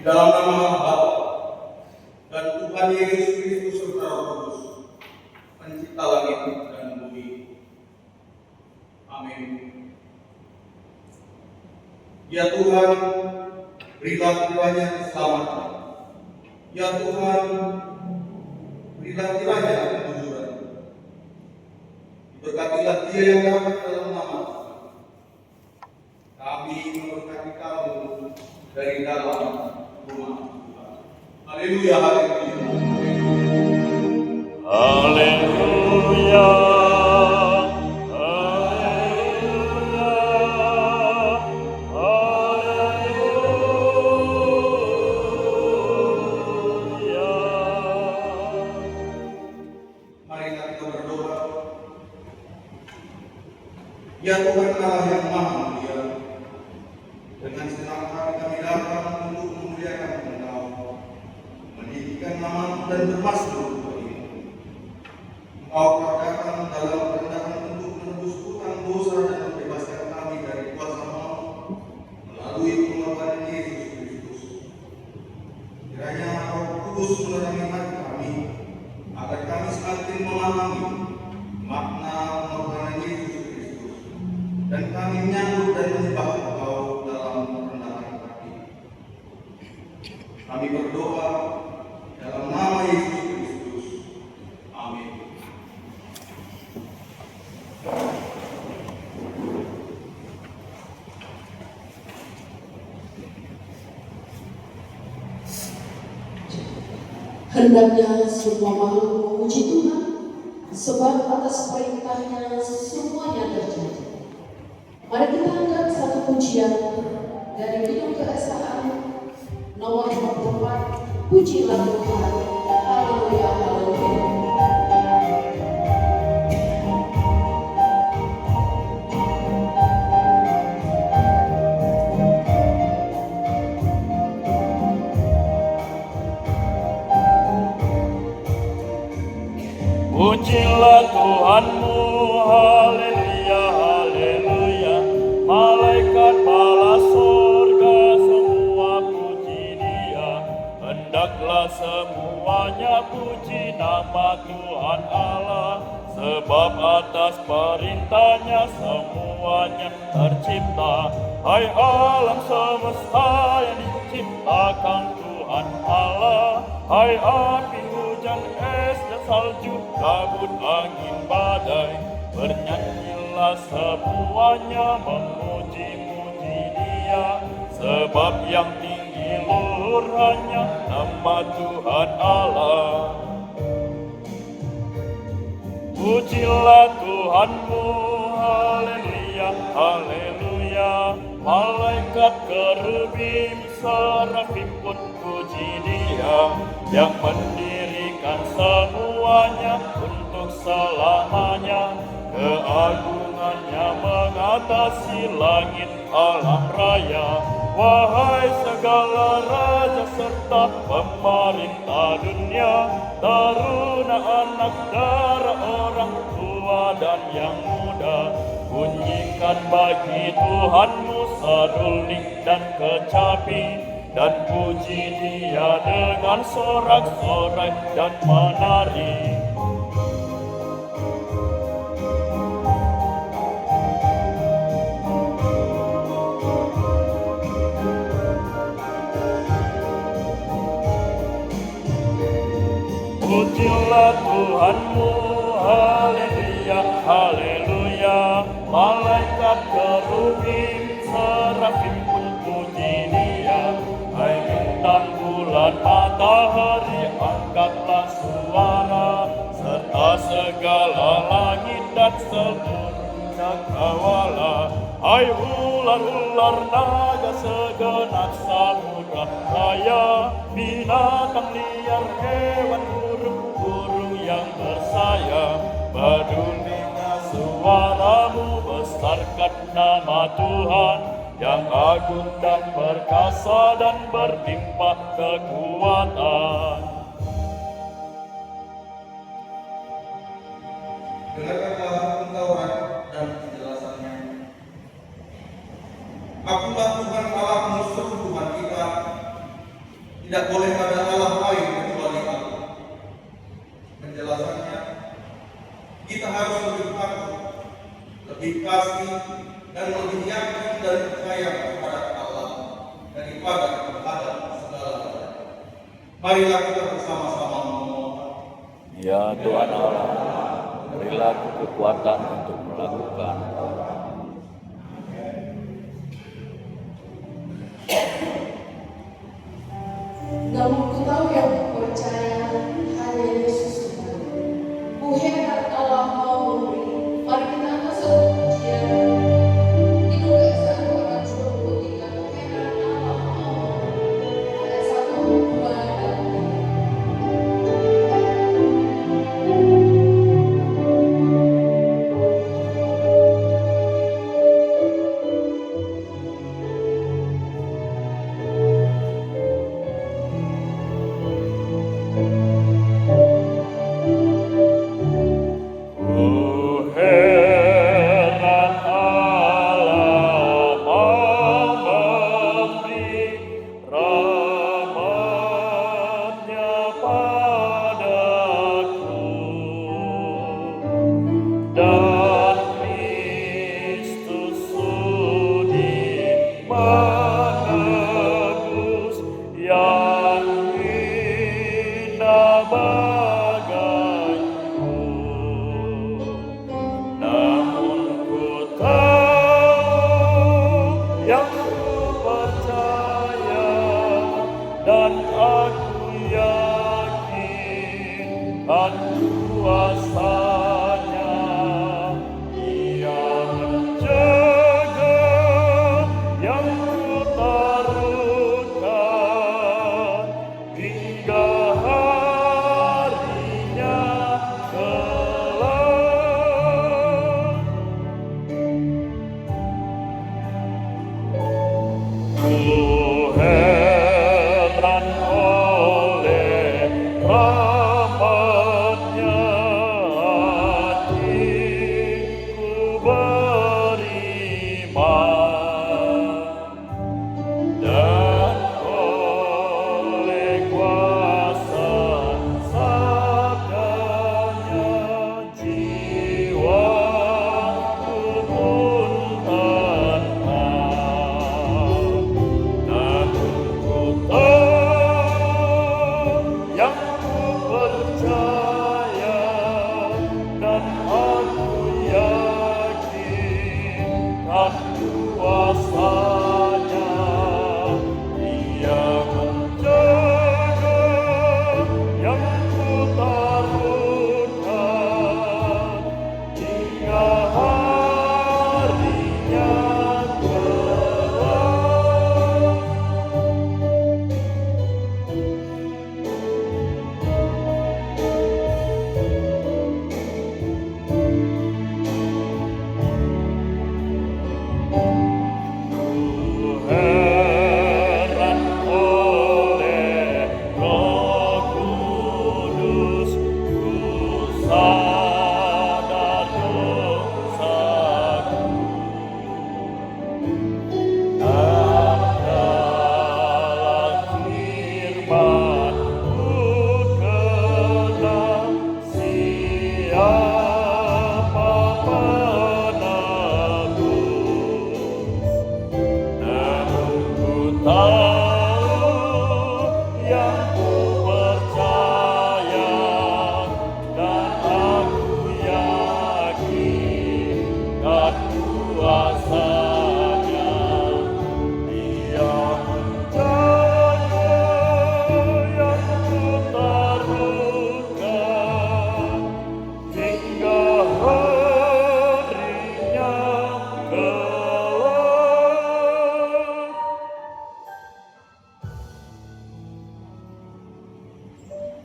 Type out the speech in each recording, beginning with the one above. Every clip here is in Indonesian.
dalam nama Allah Bapa dan Tuhan Yesus Kristus serta Roh Kudus, pencipta langit dan bumi. Amin. Ya Tuhan, berilah kiranya keselamatan. Ya Tuhan, berilah kiranya kejujuran. Berkatilah dia yang dapat dalam nama Tuhan. Kami memberkati kamu dari dalam rumah Tuhan. Haleluya, haleluya, haleluya. Ya Tuhan Allah yang Maha Mulia, dengan senang hati kami datang untuk memuliakan Engkau, meninggikan nama dan bermasmur bagimu. Engkau datang dalam kerendahan untuk menebus hutang dosa dan membebaskan kami dari kuasa maut melalui pengorbanan Yesus Kristus. Kiranya Roh Kudus menerangi hati kami, agar kami semakin memahami makna pengorbanan Yesus dan kami menyambut dan menyembah Engkau dalam kerendahan hati. Kami berdoa dalam nama Yesus Kristus. Amin. Hendaknya semua makhluk memuji Tuhan, sebab atas perintahnya semuanya terjadi. Mari kita angkat satu pujian dari Kidung Keesaan nomor 44, Pujilah Tuhan, haleluya, haleluya. Pujilah Tuhanmu, haleluya, haleluya. Malaikat bala surga semua puji Dia. Hendaklah semuanya puji nama Tuhan Allah, sebab atas perintahnya semuanya tercipta. Hai alam semesta yang diciptakan Tuhan Allah, hai api, hujan, es dan salju, kabut, angin, badai, bernyanyilah semuanya memuji-muji Dia, sebab yang tinggi luhur hanya nama Tuhan Allah. Pujilah Tuhanmu, haleluya, haleluya. Malaikat kerubim serafim pun puji Dia, yang mendirikan semuanya untuk selamanya. Keagungannya mengatasi langit alam raya. Wahai segala raja serta pemerintah dunia, taruna, anak, dara, orang tua dan yang muda, bunyikan bagi Tuhanmu seruling dan kecapi, dan puji Dia dengan sorak-sorai dan menari. Pujilah Tuhanmu, haleluya, haleluya. Malaikat kerubim serafim pun puji Dia. Hai bintang, bulan, matahari, angkatlah suara, serta segala langit dan seluruh cakrawala. Hai ular-ular, naga, segenap samudra raya, binatang liar, hewan, burung yang bersayap, pedulinya suaramu, besarkan nama Tuhan yang agung dan perkasa dan berlimpah kekuatan. Dengarkanlah Taurat dan penjelasannya. Akulah Tuhan Allahmu, seru Tuhan kita, Tidak boleh ada Allah lain kecuali Allah. Penjelasannya, kita harus lebih takut, lebih kasih, dan lebih yakin dan percaya kepada Allah daripada kepada segala-galanya. Marilah kita bersama-sama memohon. Ya Tuhan Allah, berilah kekuatan untuk melakukan. Namun ku tahu yang ku percaya hanya Yesus Tuhan. Ku heran Allah mau memberi. Mari kita angkat satu pujian. Itu keesaan 223. Ku heran Allah mau memberi. Ada 1, 2, dan 3.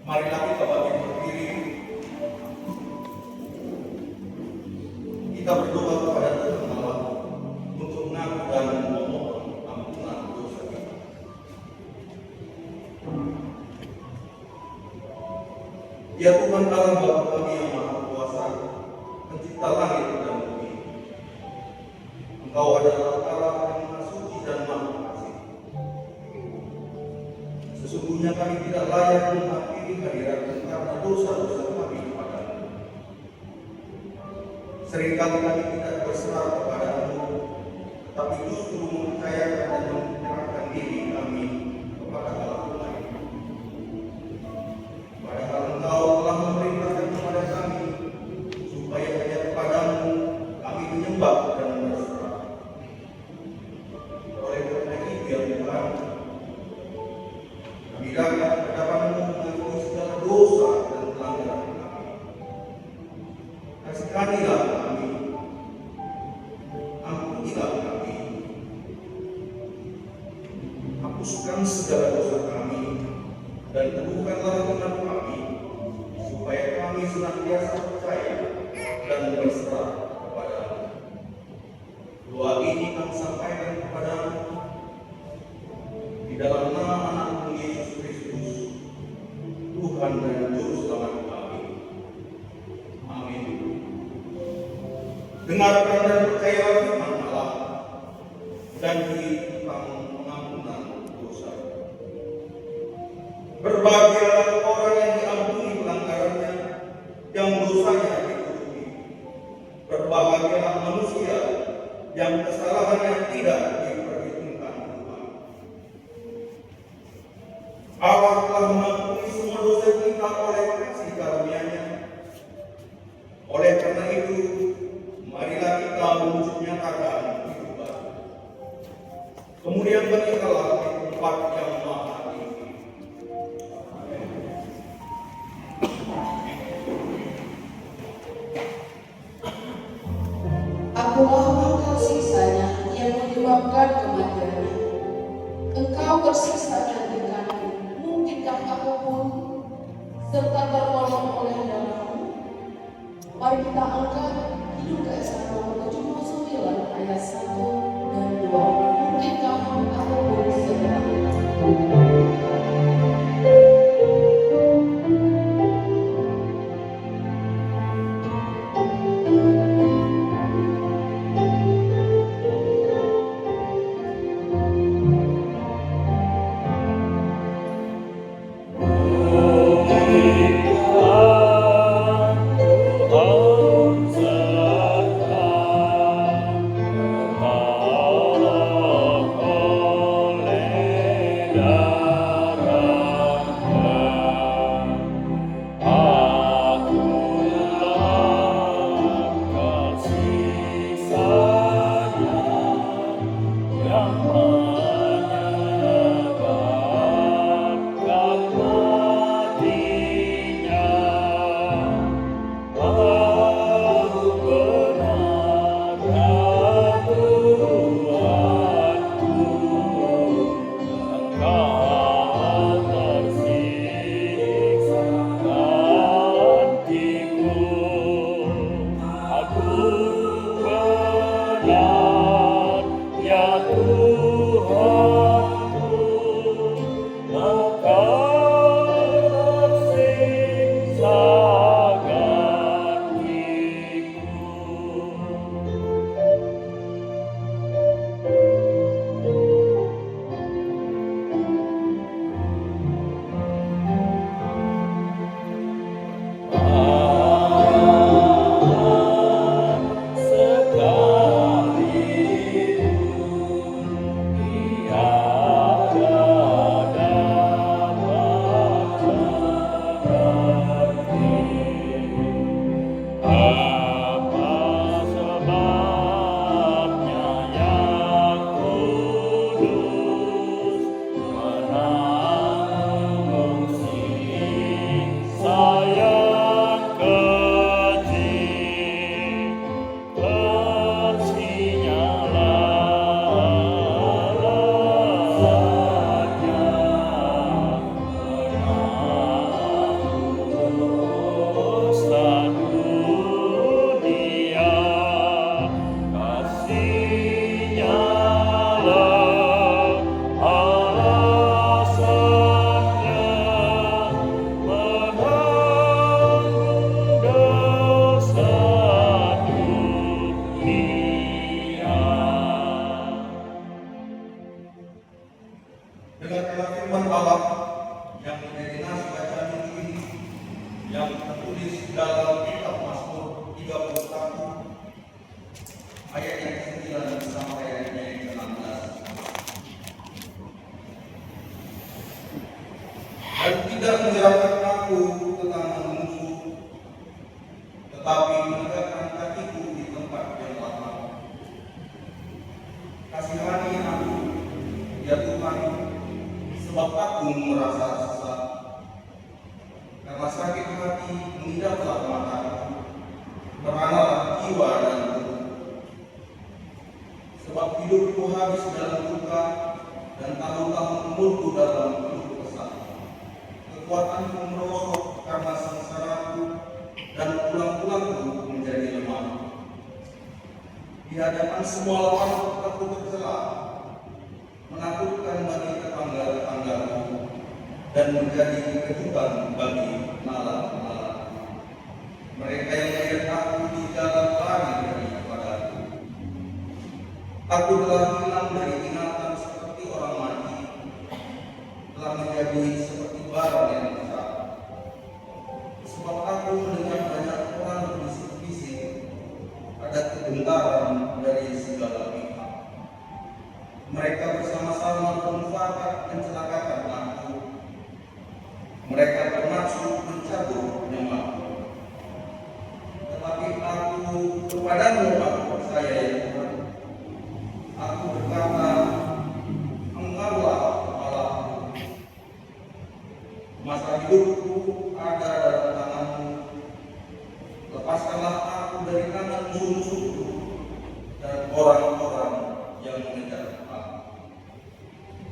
Marilah kita bangkit berdiri. Kita berdoa kepada Tuhan Allah untuk mengaku dan memohon ampunan dosa kita. Ya Tuhan Allah Bapa kami yang Maha Kuasa, Pencipta langit dan bumi. Engkau adalah Allah yang Maha Suci dan Maha Kasih. Sesungguhnya sesungguhnya kami tidak layak menghadiri hadiratmu karena dosa-dosa kami kepadamu. Seringkali kami tidak berserah kepadamu, tetapi justru mempercayakan dan menyerahkan diri kami kepada Allah lain. Padahal Engkau telah memerintahkan kepada kami supaya hanya kepadamu kami menyembah dan berserah. Oleh karena itu ya Tuhan, kami datang ke hadapan-Mu mengakui segala dosa dan pelanggaran kami. Kasihanilah kami, ampunilah kami, hapuskan segala dosa kami, dan teguhkanlah iman kami, supaya kami senantiasa percaya dan berserah kepada-Mu. Doa ini kami sampaikan kepada-Mu di dalam nama Anak-Mu Yesus Kristus, Tuhan dan Juru Selamat kami. Amin. Dengarkan dan percayalah firman Allah, dan beri tentang pengampunan dosa. Berbahagialah orang yang diampuni pelanggarannya, yang dosanya ditutupi. Berbahagialah manusia yang kesalahannya tidak diperhitungkan Tuhan. Allah telah mengampuni semua dosa kita oleh kasih karunia-Nya. Oleh karena itu, marilah kita mewujud nyatakan hidup baru. Kemudian berikanlah di tempat yang maha tinggi. Akulah pangkal siksanya yang menyebabkan kematiannya. Engkau bersiksa denganku, mungkinkah aku pun serta tertolong oleh darah-Mu? Mari kita angkat Kidung Keesahan nomor 79 ayat 1 dan 2. Mungkinkah aku pun serta yang menjadi nas bacaan minggu ini yang tertulis dalam kitab Mazmur 31 ayat yang ke-9 sampai ayat yang ke-16. Dan tidak menyerahkan aku ke tangan musuh, tetapi menegakkan kakiku di tempat yang lapang. Kasihani aku, ya Tuhan, sebab aku merasa sesak. Karena sakit hati mengidaplah mataku, meranalah jiwa dan tubuh. Sebab hidupku habis dalam duka, dan tahun-tahun umurku dalam keluh kesah. Kekuatanku merosot karena sengsaraku, dan tulang-tulangku menjadi lemah. Di hadapan semua lawan aku tercela, menakutkan bagi tetangga-tetanggaku, dan menjadi kejutan bagi nalar-nalar. Mereka yang melihat aku di jalan lari daripadaku. Aku telah hilang dari ingatan seperti orang mati, telah menjadi seperti barang yang rusak. Sebab aku mendengar banyak orang berbisik-bisik, ada kegentaran dari segala pihak. Mereka bersama-sama bermufakat mencelakakan aku. Mereka bermaksud mencabut nyawaku. Tetapi aku kepadamu aku percaya, ya Tuhan. Aku berkata, Engkaulah Allahku. Masa hidupku ada dalam tangan-Mu. Lepaskanlah aku dari tangan musuh-musuhku dan orang-orang yang mengejar aku.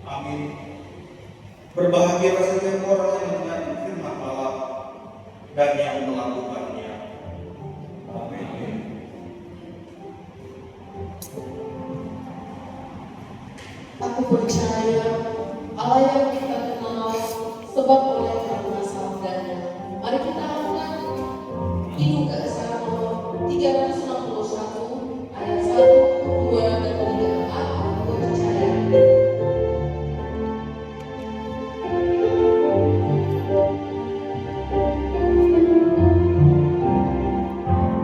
Amin. Berbahagia setiap orang yang mendengar firman Allah dan yang melakukannya. Amin. Aku percaya Allah yang kita kenal sebab oleh karena sabdanya. Mari kita angkat Diduga Psalm 361 ayat 1, 2, dan 3.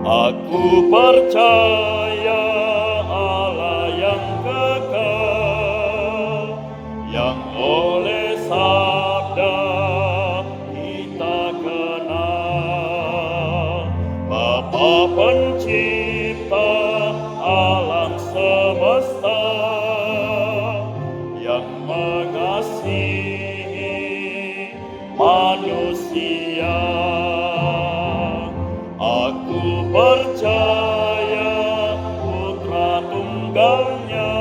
Aku percaya. Aku percaya Allah yang kekal, yang oleh sabda kita kenal. Bapa pencipta alam semesta, yang mengasihi manusia. Aku percaya Putra Tunggalnya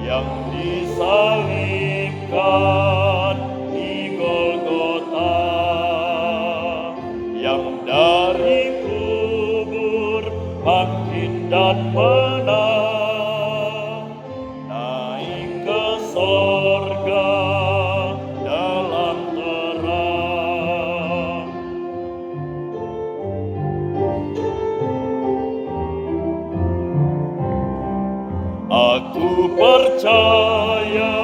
yang disalibkan di Golgota, yang dari kubur bangkit dan menang, naik ke sorga dalam terang. Aku percaya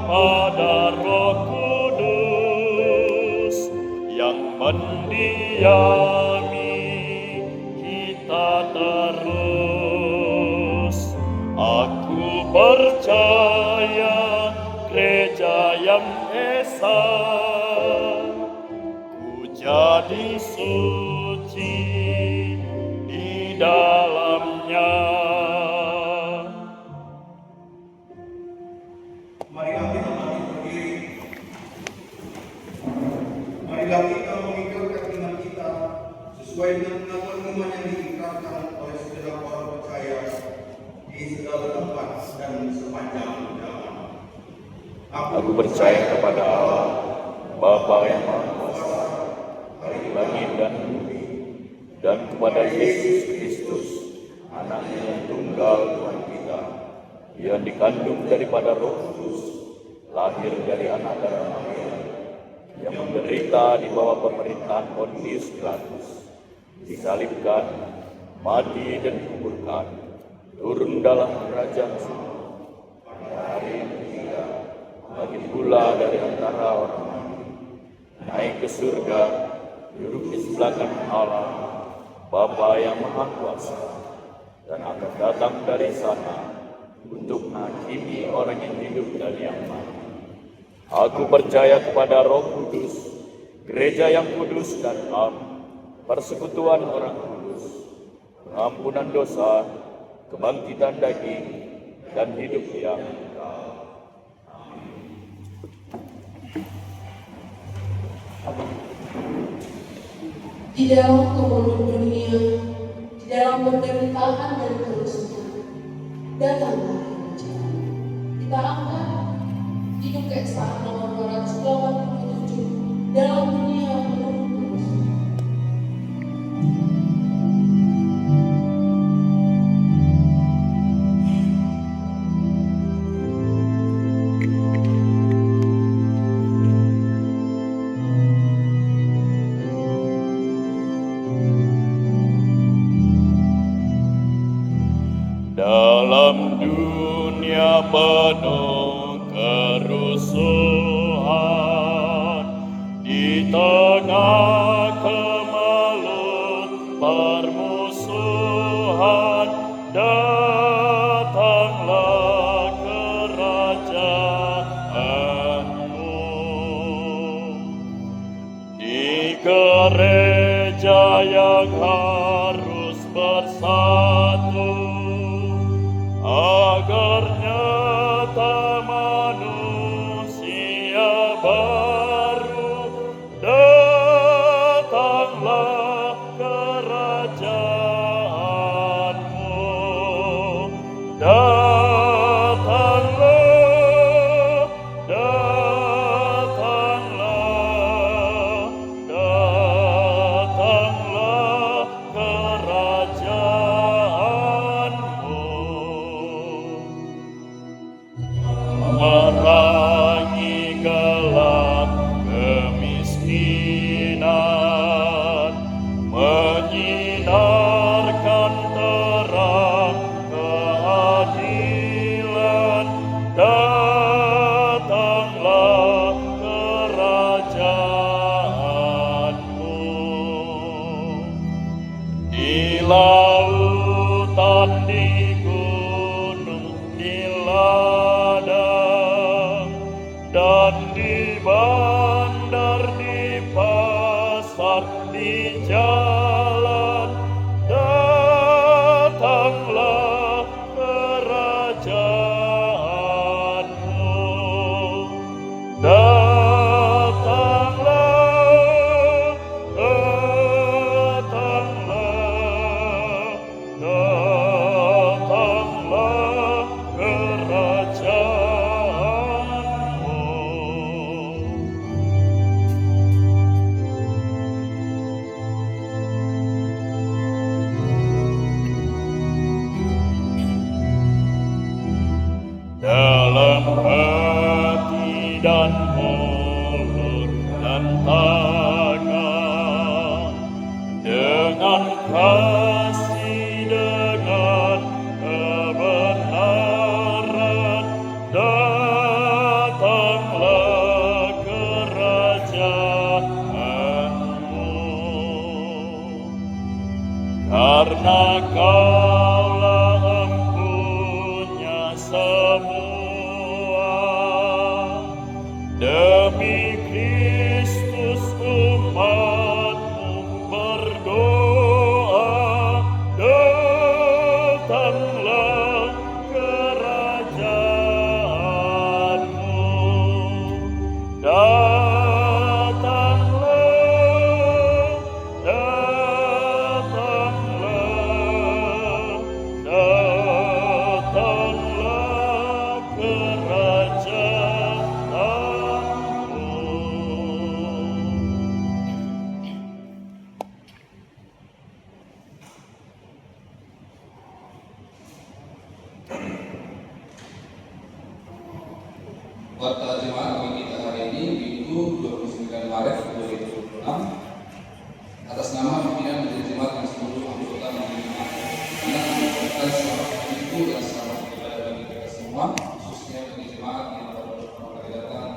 pada Roh Kudus yang mendiami kita terus. Aku percaya gereja yang esa, ku jadi suci di dalamnya. Marilah kita bangkit berdiri. Marilah kita memikirkan iman kita sesuai dengan pengakuan iman yang diikrarkan oleh segenap orang percaya di segala tempat dan sepanjang zaman. Aku percaya kepada Allah, Bapa yang Maha Kuasa, dari langit dan bumi, dan kepada Yesus Kristus, Anaknya yang tunggal Tuhan kita, yang dikandung daripada Roh Kudus, lahir dari anak darah Maria, yang menderita di bawah pemerintahan Pontius Pilatus, disalibkan, mati dan dikuburkan, turun dalam kerajaan surga, pada hari yang ketiga, bagi bangkit pula dari antara orang mati, naik ke surga, duduk di sebelah kanan Allah, Bapa yang Maha Kuasa, dan akan datang dari sana untuk menghakimi orang yang hidup dan yang mati. Aku percaya kepada Roh Kudus, gereja yang kudus dan am, persekutuan orang kudus, pengampunan dosa, kebangkitan daging, dan hidup yang kekal. Di dalam kemuliaan dunia, di dalam penderitaan dan kerusuhan, datanglah kerajaan. Kita angkat hidup keesaan nomor 287 dalam dunia penuh kerusuhan. Dalam dunia penuh kerusuhan, di tengah kemelut permusuhan, datanglah kerajaanmu. Di gereja yang harus bersatu, agar nyata manusia baru, datanglah kerajaanmu. Datanglah, datanglah, datanglah kerajaanmu. Merangi gelap kemiskinan, menyinarkan terang keadilan, datanglah kerajaanmu. Di lautan, di gunung, di ladang, dan di bandar, di pasar, di jalan, datanglah kerajaanmu. Datanglah, datanglah, datanglah kerajaanmu. Dalam hati dan mulut dan tangan, dengan kasih, dengan kebenaran, datanglah kerajaanmu. Karena Kaulah empunya semua, demi Kristus umat-Mu berdoa, datanglah kerajaanmu. Datanglah, datanglah, datanglah kerajaanmu. Buat jemaat bagi kita hari ini, Minggu 29 Maret 2026, atas nama pimpinan Majelis Jemaat dan seluruh anggota Majelis Jemaat, kita mengucapkan selamat Minggu dan selamat ibadah bagi kita semua, khususnya bagi jemaat yang baru datang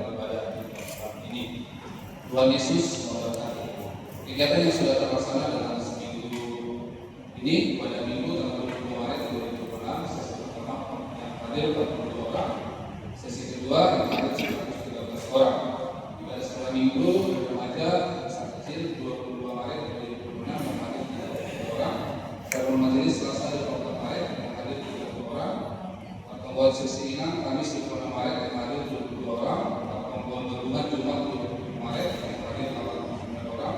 Tuhan Yesus memberkati. Kegiatan yang sudah terlaksana dalam seminggu ini pada Minggu tanggal 20 Maret 2026, sesi pertama yang hadir 42 orang, sesi kedua yang hadir 113 orang. Pada setelah Minggu remaja masa kecil 22 Maret 2026 yang hadir 32 orang, serta majelis Selasa 24 Maret yang hadir 30 orang, pertemuan sesi inang Kamis 26 Maret yang hadir 22 orang, pertemuan gabungan Jumat 20 Maret yang hadir 89 orang,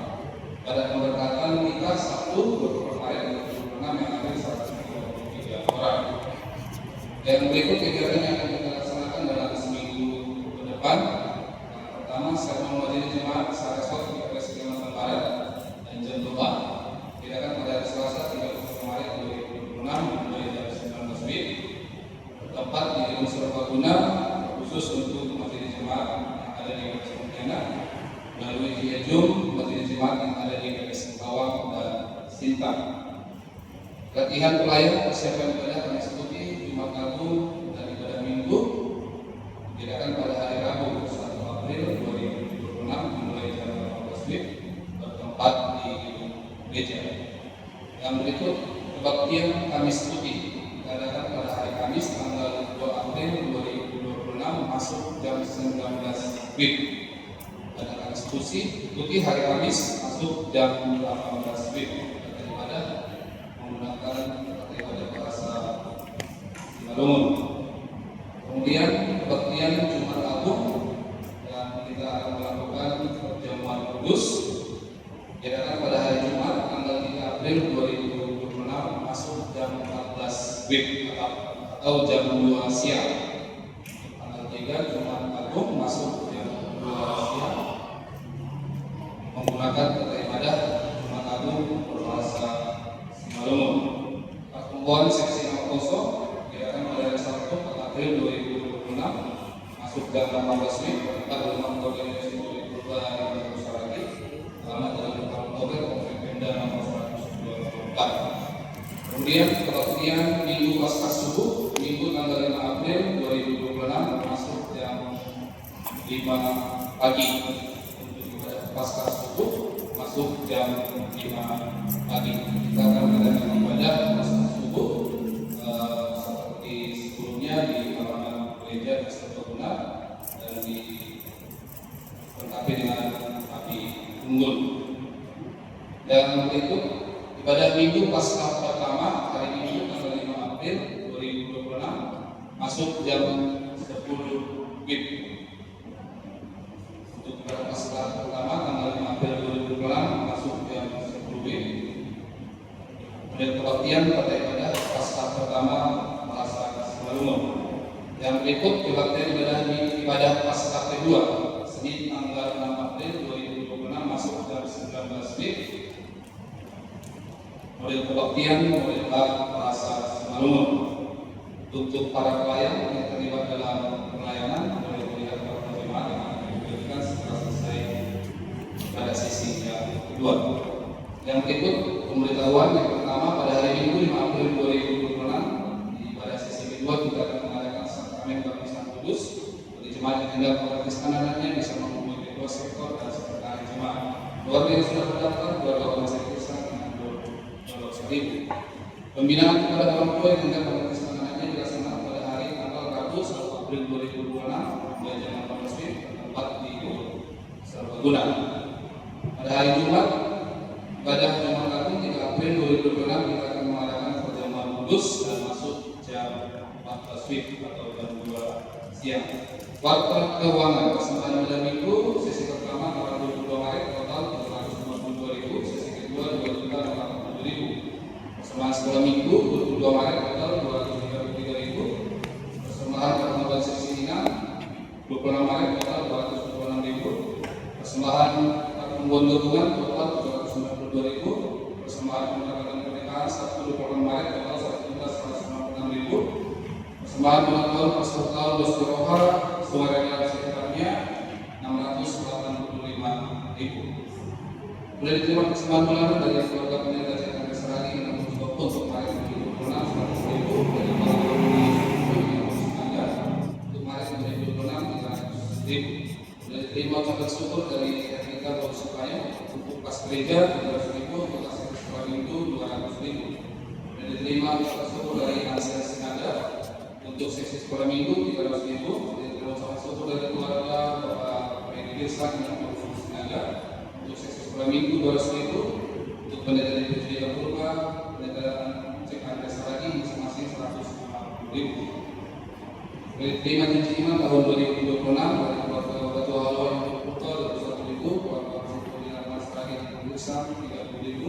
pada pemberkatan nikah Sabtu 20 Maret 2026 yang hadir 133 orang. Dan berikut kegiatan yang akan kita laksanakan dalam seminggu ke depan. Yang pertama, sermon majelis jemaat Saresot di PPS Kalimantan Barat dan jam 2 diadakan pada hari Selasa 30 Maret 2026 mulai jam 19 WIB. Tempat di Gedung Serbaguna khusus untuk majelis jemaat yang ada di PPS Pontianak, melalui via Zoom majelis jemaat yang ada di PPS Singkawang dan Sintang. Latihan pelayan persiapan ibadah kami ikuti Jumat Agung dan ibadah Minggu diadakan pada hari Rabu 1 April 2026 mulai jam 18 WIB bertempat di gedung gereja. Yang berikut kebaktian Kamis Putih diadakan pada hari Kamis tanggal 2 April 2026 masuk jam 19 WIB. Pada Kamis Putih hari Kamis masuk jam 18 WIB. Kata ibadah menggunakan kata ibadah bahasa Simalungun. Kemudian kebaktian Jumat Agung yang kita akan melakukan perjamuan kudus diadakan pada hari Jumat tanggal 3 April 2026 masuk jam 14 WIB atau jam 2 siang. Tanggal 3 Jumat Agung masuk jam 2 siang menggunakan kata ibadah Jumat Agung berbahasa Simalungun. Pertemuan seksi nomor kosong diadakan pada hari Sabtu 4 April 2026 masuk jam 18 WIB tempat rumah organisasi Purba Ibadah Saragi alamat dalam Oktober Komplek Pemda nomor 124. Kemudian kebaktian Minggu Pasca Subuh Minggu tanggal 5 April 2026 masuk jam 5 pagi. Untuk ibadah Pasca Subuh masuk jam 5 pagi. Kita akan mengadakan ibadah Pasca Subuh seperti sebelumnya di halaman gereja Serbaguna dan dilengkapi dengan api unggul. Dan berikut ibadah Minggu Pasca pertama hari Minggu tanggal 5 April 2026 masuk jam 10 WIB. Untuk ibadah Pasca pertama tanggal 5 April 2026 masuk jam 10 WIB. Kemudian kebaktian kata ibadah Pasca pertama bahasa Simalungun. Yang berikut kebaktian ibadah Pasca kedua Senin tanggal 6 April 2026 masuk jam 19 WIB. Model kebaktian model bahasa Simalungun. Untuk para pelayan yang terlibat dalam pelayanan boleh melihat para jemaat yang akan diberikan setelah selesai pada sesi yang kedua. Yang berikut pemberitahuan yang pertama pada hari Minggu 5 April 2026 di pada sesi kedua kita akan mengadakan sakramen baptisan kudus bagi jemaat yang hendak membaptiskan anaknya bisa menghubungi kedua sektor dan sekretaris jemaat. Keluarga yang sudah terdaftar keluarga orang sektor dengan $100.000. Pembinaan kepada orang tua yang hendak membaptiskan anaknya dilaksanakan pada hari tanggal Rabu 1 April 2026 mulai jam 18 WIB tempat di Serbaguna. Pada hari Jumat ibadah Jumat Agung 3 April 2026 kita akan mengadakan perjamuan kudus dan masuk jam 14 WIB atau jam 2 siang. Kuartal keuangan persembahan pada Minggu sesi pertama tanggal 22 Maret total 352.000, sesi kedua 2.080.000. Persembahan sekolah Minggu 22 Maret total 233.000. Persembahan pertemuan sesi inang 26 Maret total 226.000. Persembahan pertemuan gabungan total 292.000. Persembahan pemberangkatan pernikahan Sabtu 26 Maret total 1.156.000. Persembahan ulang tahun peserta Dos Roha suara sekitarnya 685.000. Boleh diterima persembahan bulanan dari keluarga penyerta Jakarta Seragi dengan untuk Maret 2026 100.000 dari keluarga penyerta untuk Maret 2026 300.000. Boleh Terima ucapan syukur dari kita Bapak Sukayo untuk pas gereja 300.000, untuk pas sekolah minggu 200.000. Dan diterima ucapan syukur dari Ansel Sinaga untuk sesi sekolah minggu 300.000. Dan diterima ucapan syukur dari keluarga Bapak Freddy Dirsan yang Sinaga untuk sesi sekolah minggu 200.000. Untuk pendeta dari Puji Purba, pendeta Cek Andres lagi masing-masing 150.000. Terima janji iman tahun 2026 dari keluarga Batu Halo yang berputar 21.000, keluarga Pasir Mas Ragi yang berusaha 30.000,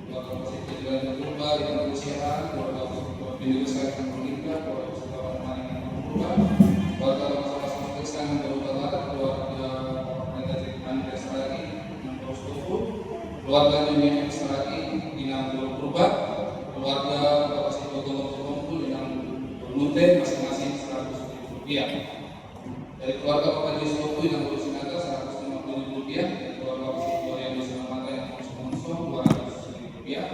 keluarga Pasir Jalan yang berubah yang berusaha, keluarga Pindusa yang meninggal, keluarga Pasir Maning yang berubah, keluarga Pasir Kristen yang berubah, keluarga Pendeta Andres Ragi yang berubah, keluarga Dunia yang Ragi yang berubah, keluarga Pasir Kumpul yang bermutin masing-masing rupiah. Dari keluarga Bapak Yesus Kopu yang berusia naga 150.000 rupiah, dari keluarga Bapak yang berusia mata yang berusia 200.000 rupiah,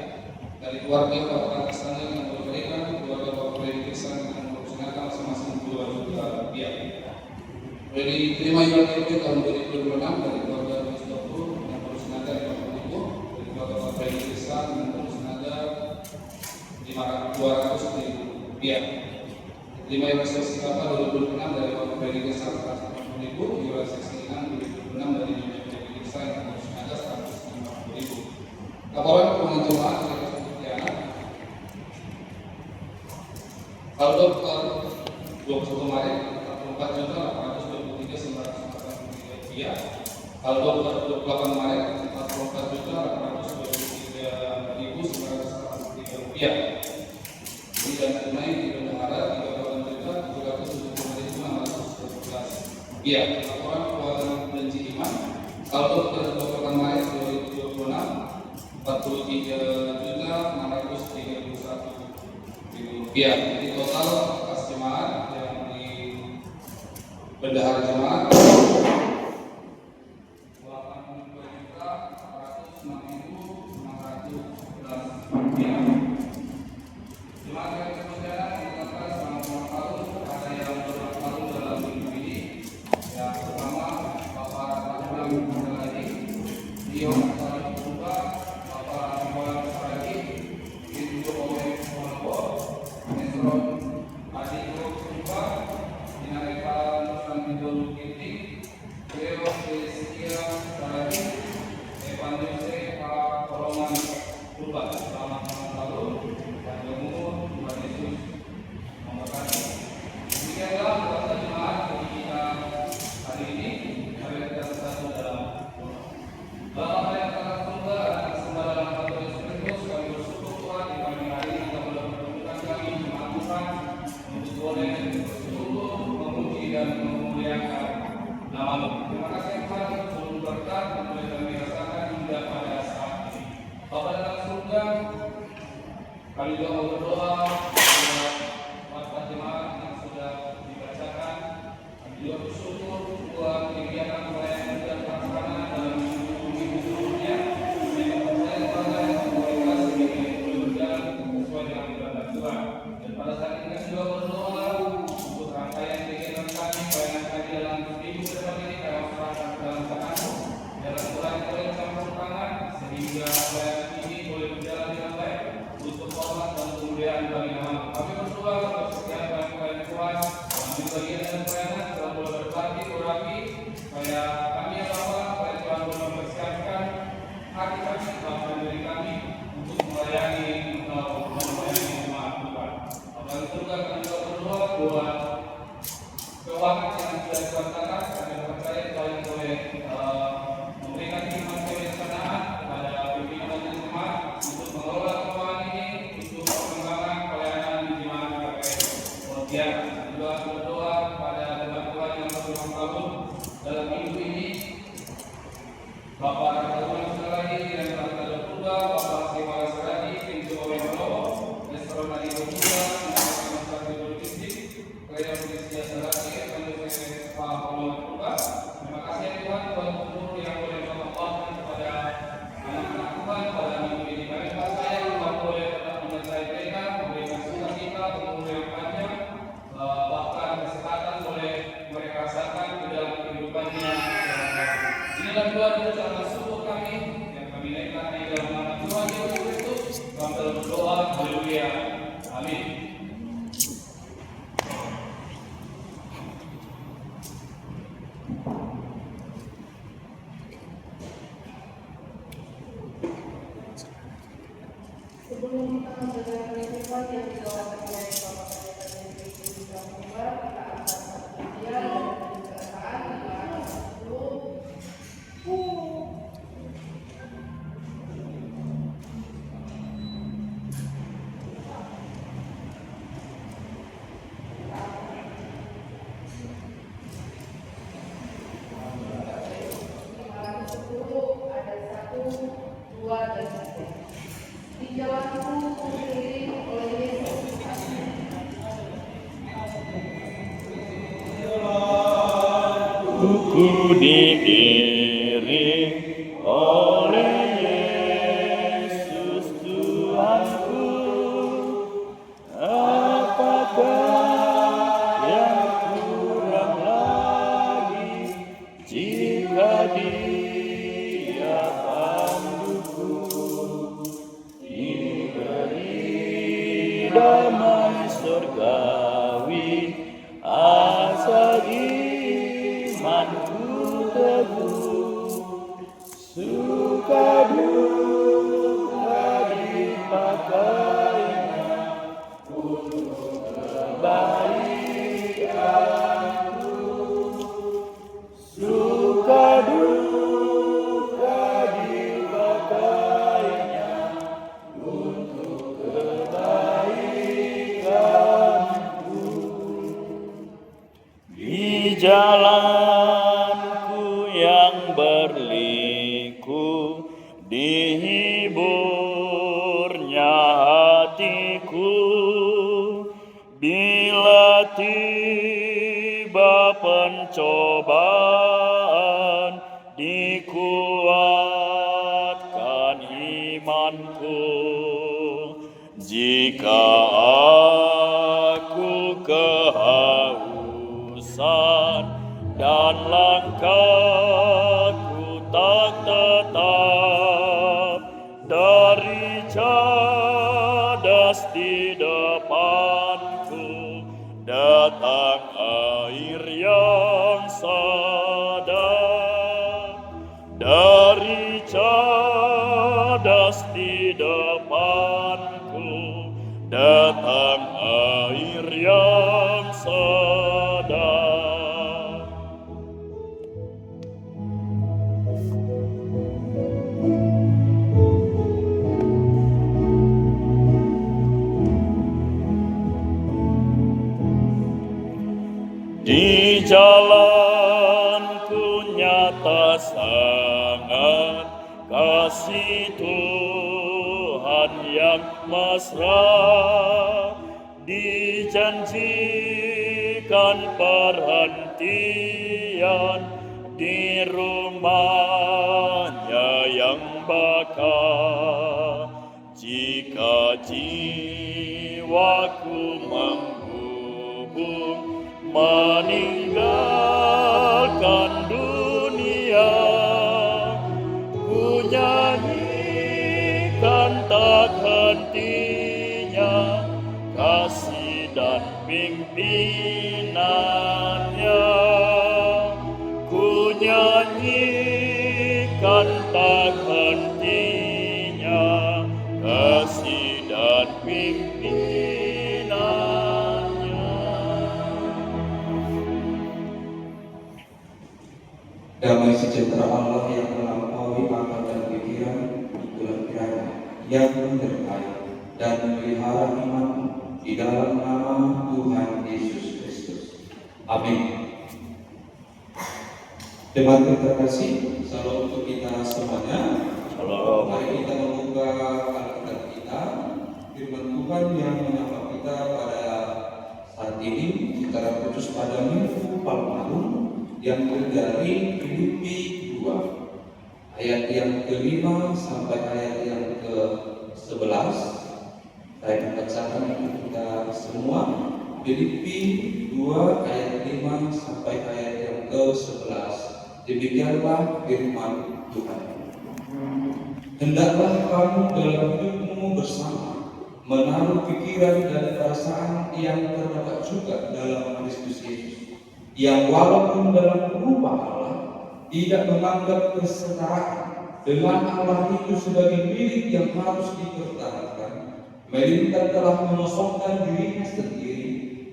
dari keluarga Bapak Kesana yang berberikan, keluarga Bapak Freddy Dirsan yang berusia naga masing-masing 2 juta rupiah. Boleh diterima iuran RP tahun 2026 dari keluarga Yesus Kopu yang berusia naga 50.000, dari keluarga Bapak Freddy Dirsan yang berusia naga 200.000 rupiah. Terima iuran seksi Bapak 2026 dari Bapak Freddy Dirsan 150.000, iuran seksi 6 2026 dari Dunia Freddy Dirsan yang berusia naga 150.000. Laporan keuangan jemaat dari Kesetiana. Saldo per 21 Maret 44.823.943 rupiah. Saldo per 28 Maret 44.823.943 rupiah. Ini dana tunai di bendahara 38.375.612 rupiah. Laporan keuangan janji iman. Saldo per 28 Maret 2026 43.631.000 rupiah. Jadi total kas jemaat yang di bendahara jemaat 82.406.611 rupiah. Jemaat yang bersaudara mengucapkan selamat ulang tahun kepada yang berulang tahun dalam minggu ini. Yang pertama Bapak Rahman Muhammad Dio Asal Kuba, Bapak Muhammad Saragi, Ibu Oleh Monopol, Mesron Adiko Kuba, Dinarika Nusran Bidul Kinti, Leo Sesia Saragi, Evan Yose Pak Koloman Kuba. Selamat ulang tahun dan berumur Tuhan Yesus memberkati. Demikianlah puasa jemaat bagi kita hari ini. Mari kita bersatu dalam doa. Bapa yang telah surga, anak sembah dalam satu Yesus Kristus, kami bersyukur Tuhan di pagi hari kita boleh mempertemukan kami jemaat Tuhan untuk boleh bersungguh memuji dan memuliakan nama-Mu. Terima kasih Tuhan untuk seluruh berkat yang boleh kami rasakan hingga pada saat ini. Bapa dalam surga, kami juga mau berdoa buat jemaat yang sudah dibacakan. Kami juga bersyukur buat kegiatan pelayanan dan pelaksana dalam minggu sebelumnya. Kami percaya Tuhan mereka sedikit boleh berjalan sesuai dengan kehendak Tuhan. Dan pada saat ini kami juga berdoa untuk rangkaian kegiatan kami, pelayanan kami dalam minggu ke depan ini kami serahkan ke dalam tangan-Mu. Dalam Tuhan boleh campur tangan sehingga pelayanan ini boleh berjalan dengan baik. Untuk hormat dan kemuliaan bagi nama. Kami berdoa untuk setiap pelayan Tuhan, kami bagian dan pelayanan telah boleh berbakti urapi, supaya kami yang Bapa, supaya Tuhan boleh mempersiapkan hati kami, bangsa dari kami untuk melayani jemaat Tuhan. Bapa di surga, kami juga berdoa buat keuangan yang sudah dikuatakan, kami percaya Tuhan boleh memberikan hikmat kebijaksanaan kepada pimpinan dan jemaat untuk mengelola keuangan ini untuk pengembangan pelayanan di jemaat KPS Pontianak. Juga berdoa kepada jemaat Tuhan yang berulang tahun dalam minggu ini. Bapak Rahman Saragi yang telah kita berdoa, Bapak Simara Saragi, Pintu Owemolo, Mesron Adiko Kuba, Dinarika Nusran Bidul Kinti, Leo Sesia Saragi, Evan Yose Pak Koloman Kuba. Terima kasih ya Tuhan buat umur yang boleh bermanfaat kepada anak-anak Tuhan pada minggu ini. Kami percaya Tuhan boleh tetap menyertai mereka, memberikan sukacita, umur yang panjang, bahkan kesehatan boleh mereka rasakan di dalam kehidupannya Inilah doa dan ucapan syukur kami yang kami naikkan di dalam nama Tuhan Yesus Kristus. Kami telah berdoa, haleluya, amin. Sebelum kita mendengarkan firman yang dibawakan oleh Bapak Pendeta Negeri Indonesia Timur, kita akan satu dia dan pembicaraan di mana ada 1, 2, dan 3. Di jalanku kuiring oleh Yesus. Ku diiring oleh Yesus Tuhanku. Apakah yang kurang lagi jika Dia panduku? Diberi damai surgawi, asa imanku teguh, suka duka dipakainya untuk kebaikanku, suka duka dipakainya untuk kebaikanku. Di jalanku yang berliku, dihiburnya hatiku. Bila tiba pencobaan, dikuatkan imanku. Jika aku kehausan dan langkahku tak tetap, dari cadas di depanku datang air yang sadar. Dari cadas di depanku datang air yang sadar. Di jalanku nyata sangat kasih Tuhan yang mesra, dijanjikan perhentian di rumahnya yang bakal. Jika jiwaku menghubung meninggalkan dunia, ku nyanyikan tak hentinya kasih dan pimpinannya. Ku nyanyikan tak hentinya kasih dan pimpinannya. Damai sejahtera Allah yang melampaui akal dan pikiran, itulah kiranya yang menyertai dan memelihara imanmu di dalam nama Tuhan Yesus Kristus. Amin. Jemaat yang terkasih, salam untuk kita semuanya. Shalom. Mari kita membuka Alkitab kita, firman Tuhan yang menyapa kita pada saat ini secara khusus pada Minggu Palmarum yang dari Filipi 2 ayat yang ke-5 sampai ayat yang ke-11. Saya membacakan untuk kita semua. Filipi 2 ayat 5 sampai ayat yang ke-11. Demikianlah firman Tuhan. Hendaklah kamu dalam hidupmu bersama menaruh pikiran dan perasaan yang terdapat juga dalam Kristus Yesus, yang walaupun dalam rupa Allah tidak menganggap kesetaraan dengan Allah itu sebagai milik yang harus dipertahankan, melainkan telah mengosongkan dirinya sendiri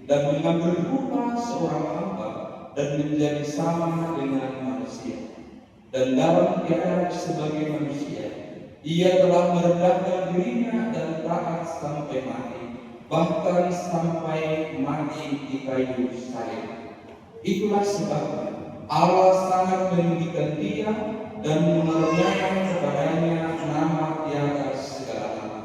dan mengambil rupa seorang hamba dan menjadi sama dengan manusia. Dan dalam keadaan sebagai manusia, ia telah merendahkan dirinya dan taat sampai mati, bahkan sampai mati di kayu salib. Itulah sebabnya Allah sangat meninggikan dia dan mengaruniakan kepadanya nama di atas segala nama,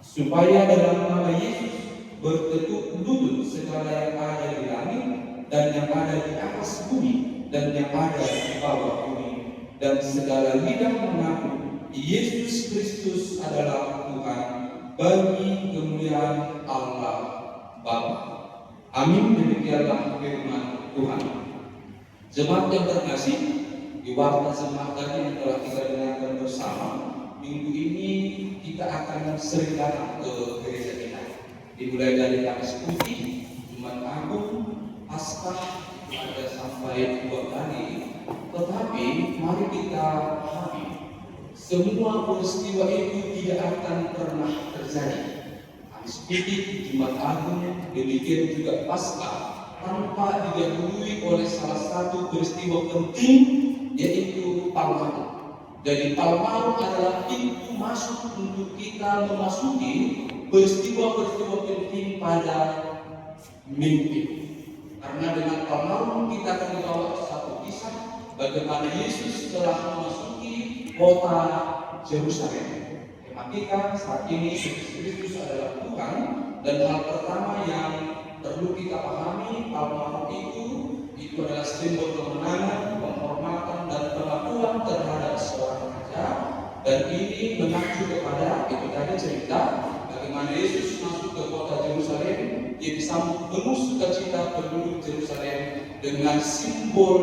supaya dalam nama Yesus bertekuk lutut segala yang ada di langit dan yang ada di atas bumi dan yang ada di bawah bumi, dan segala lidah mengaku Yesus Kristus adalah Tuhan, bagi kemuliaan Allah Bapa. Amin. Demikianlah firman Tuhan. Jemaat yang terkasih, di warta jemaat tadi yang telah kita dengarkan bersama, minggu ini kita akan sering datang ke gereja kita. Dimulai dari Kamis Putih, Jumat Agung, Paskah, ada sampai 2 kali. Tetapi mari kita pahami, semua peristiwa itu tidak akan pernah terjadi. Kamis Putih, Jumat Agung, demikian juga Paskah, tanpa didahului oleh salah satu peristiwa penting, yaitu Palmarum. Jadi Palmarum adalah pintu masuk untuk kita memasuki peristiwa-peristiwa penting pada mimpi. Karena dengan Palmarum kita akan dibawa satu kisah bagaimana Yesus telah memasuki kota Yerusalem. Tematika saat ini Yesus Kristus adalah Tuhan, dan hal pertama yang perlu kita pahami, Palmarum itu adalah simbol kemenangan, penghormatan, dan pengakuan terhadap seorang raja. Dan ini mengacu kepada itu tadi cerita bagaimana Yesus masuk ke kota Yerusalem. Dia disambut penuh sukacita penduduk Yerusalem dengan simbol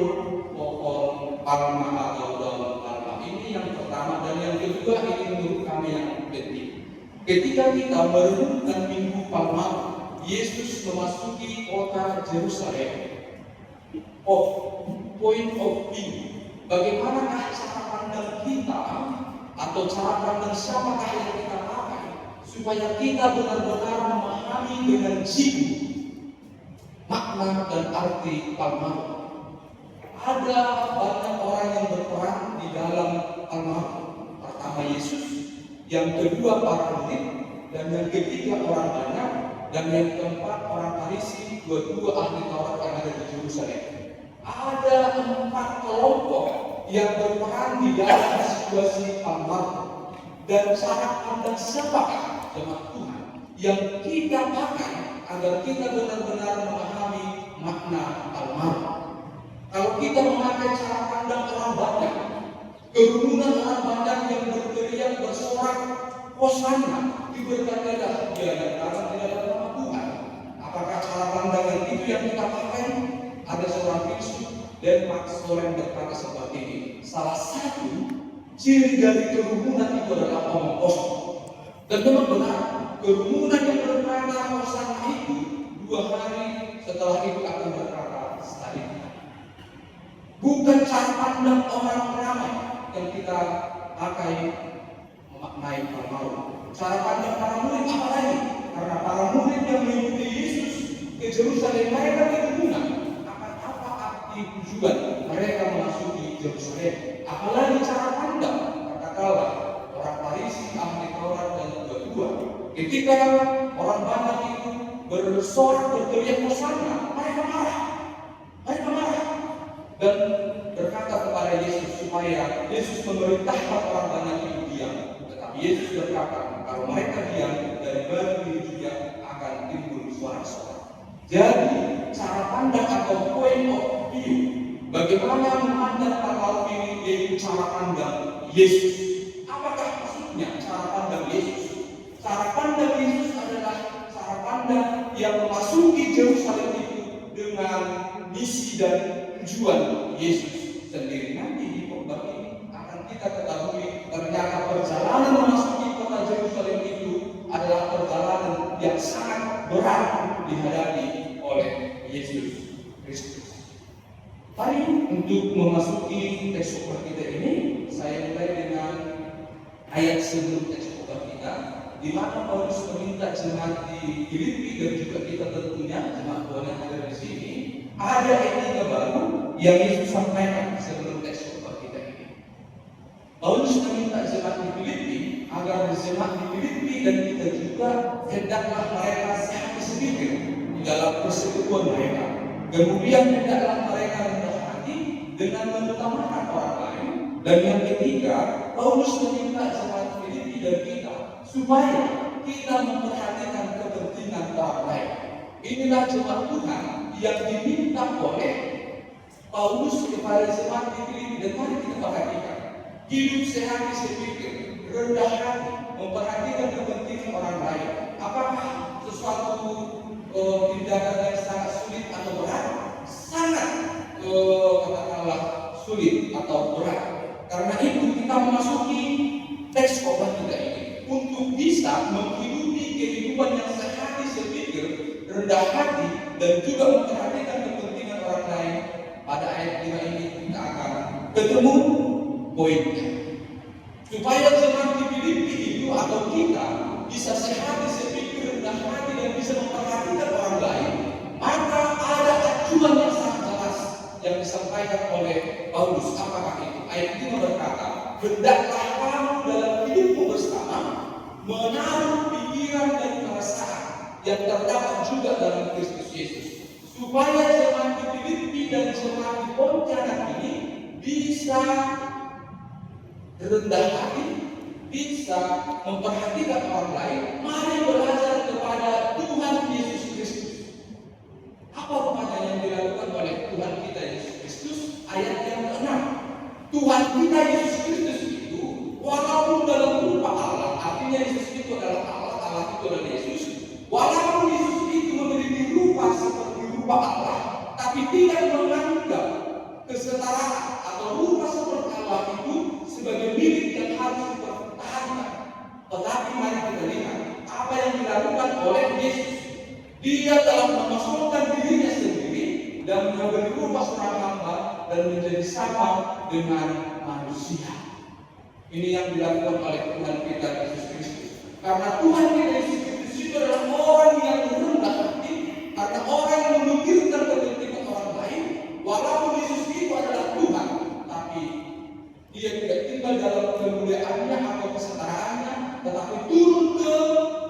pohon palma atau daun palma. Ini yang pertama, dan yang kedua ini menurut kami yang penting. Ketika kita merenungkan Minggu Palmarum, Yesus memasuki kota Yerusalem. Point of view, bagaimanakah cara pandang kita atau cara pandang siapakah yang kita pakai supaya kita benar-benar memahami dengan jiwa makna dan arti Palmarum. Ada banyak orang yang berperan di dalam Palmarum. Pertama Yesus, yang kedua para murid, dan yang ketiga orang banyak, dan yang keempat orang Farisi, dua ahli Taurat yang ada di Yerusalem. Ada 4 kelompok yang berperan di dalam situasi Palmarum. Dan cara pandang siapakah jemaat Tuhan yang kita pakai agar kita benar-benar memahami makna Palmarum? Kalau kita memakai cara pandang orang banyak, kerumunan orang banyak yang berteriak bersorak, Hosana, diberkatilah dia yang datang di dalam nama Tuhan. Apakah cara pandangan itu yang kita pakai? Ada seorang filsuf Denmark yang berkata seperti ini, salah satu ciri dari kerumunan itu adalah omong kosong. Dan memang benar, kerumunan yang berkata Hosana itu 2 hari setelah itu akan berkata sebaliknya. Bukan cara pandang orang ramai yang kita pakai memaknai Palmarum. Cara pandang para murid apa lagi? Karena para murid yang mengikuti Yesus ke Yerusalem, mereka berguna akan apa arti tujuan mereka memasuki Yerusalem. Apalagi cara pandang, katakanlah orang Farisi, ahli Taurat, dan kedua. Ketika orang banyak itu bersorak berteriak Hosana, mereka marah. Dan berkata kepada Yesus supaya Yesus memerintahkan orang banyak itu diam. Tetapi Yesus berkata, kalau mereka diam, dari balik diri juga akan timbul suara-suara. Jadi cara pandang atau point of view, bagaimana memandang Palmarum ini, yaitu cara pandang Yesus. Apakah maksudnya cara pandang Yesus? Cara pandang Yesus adalah cara pandang yang memasuki Yerusalem itu dengan misi dan tujuan Yesus sendiri. kita ketahui ternyata perjalanan memasuki kota Yerusalem itu adalah perjalanan yang sangat berat dihadapi oleh Yesus Kristus. Mari untuk memasuki teks khotbah kita ini, saya mulai dengan ayat sebelum teks khotbah kita, di mana Paulus meminta jemaat di Filipi dan juga kita tentunya jemaat Tuhan yang ada di sini, ada etika baru yang Yesus sampaikan sebelum teks khotbah kita ini. Paulus meminta jemaat di Filipi agar jemaat di Filipi dan kita juga hendaklah mereka sehati sepikir di dalam persekutuan mereka. Kemudian hendaklah mereka rendah hati dengan mengutamakan orang lain. Dan yang ketiga, Paulus meminta jemaat Filipi dan kita supaya kita memperhatikan kepentingan orang lain. Inilah jemaat Tuhan yang diminta oleh Paulus kepada jemaat di Filipi, dan mari kita perhatikan. Hidup sehati sepikir, rendah hati, memperhatikan kepentingan orang lain. Apakah sesuatu tindakan yang sangat sulit atau berat? Sangat katakanlah sulit atau berat. Karena itu kita memasuki teks khotbah kita ini untuk bisa menghidupi kehidupan yang sehati sepikir, rendah hati, dan juga memperhatikan kepentingan orang lain. Pada ayat 5 ini kita akan ketemu poinnya. Supaya jemaat di Filipi itu atau kita bisa sehati sepikir, rendah hati, dan bisa memperhatikan orang lain, maka ada acuan yang sangat jelas yang disampaikan oleh Paulus. Apakah itu? Ayat 5 berkata, hendaklah kamu dalam hidupmu bersama menaruh pikiran dan perasaan yang terdapat juga dalam Kristus Yesus, supaya jemaat di Filipi dan jemaat di Pontianak ini bisa rendah hati, bisa memperhatikan orang lain. Mari belajar kepada Tuhan Yesus Kristus. Apa rupanya yang dilakukan oleh Tuhan kita Yesus Kristus? Ayat yang ke-6. Tuhan kita Yesus Kristus itu walaupun dalam rupa Allah, artinya Yesus itu adalah Allah, Allah itu adalah Yesus. Walaupun Yesus itu memiliki rupa seperti rupa Allah, tapi tidak menganggap kesetaraan atau rupa seperti Allah itu sebagai milik yang harus dipertahankan. Tetapi mari kita lihat apa yang dilakukan oleh Yesus. Dia telah memasukkan dirinya sendiri dan mengambil rupa seorang hamba dan menjadi sama dengan manusia. Ini yang dilakukan oleh Tuhan kita Yesus Kristus. Karena Tuhan kita Yesus Kristus itu adalah orang yang rendah hati, karena orang yang memikirkan kepentingan orang lain. Walaupun Yesus itu adalah Tuhan, tapi Dia tidak tinggal dalam kemuliaannya atau kesetaraannya, tetapi turun ke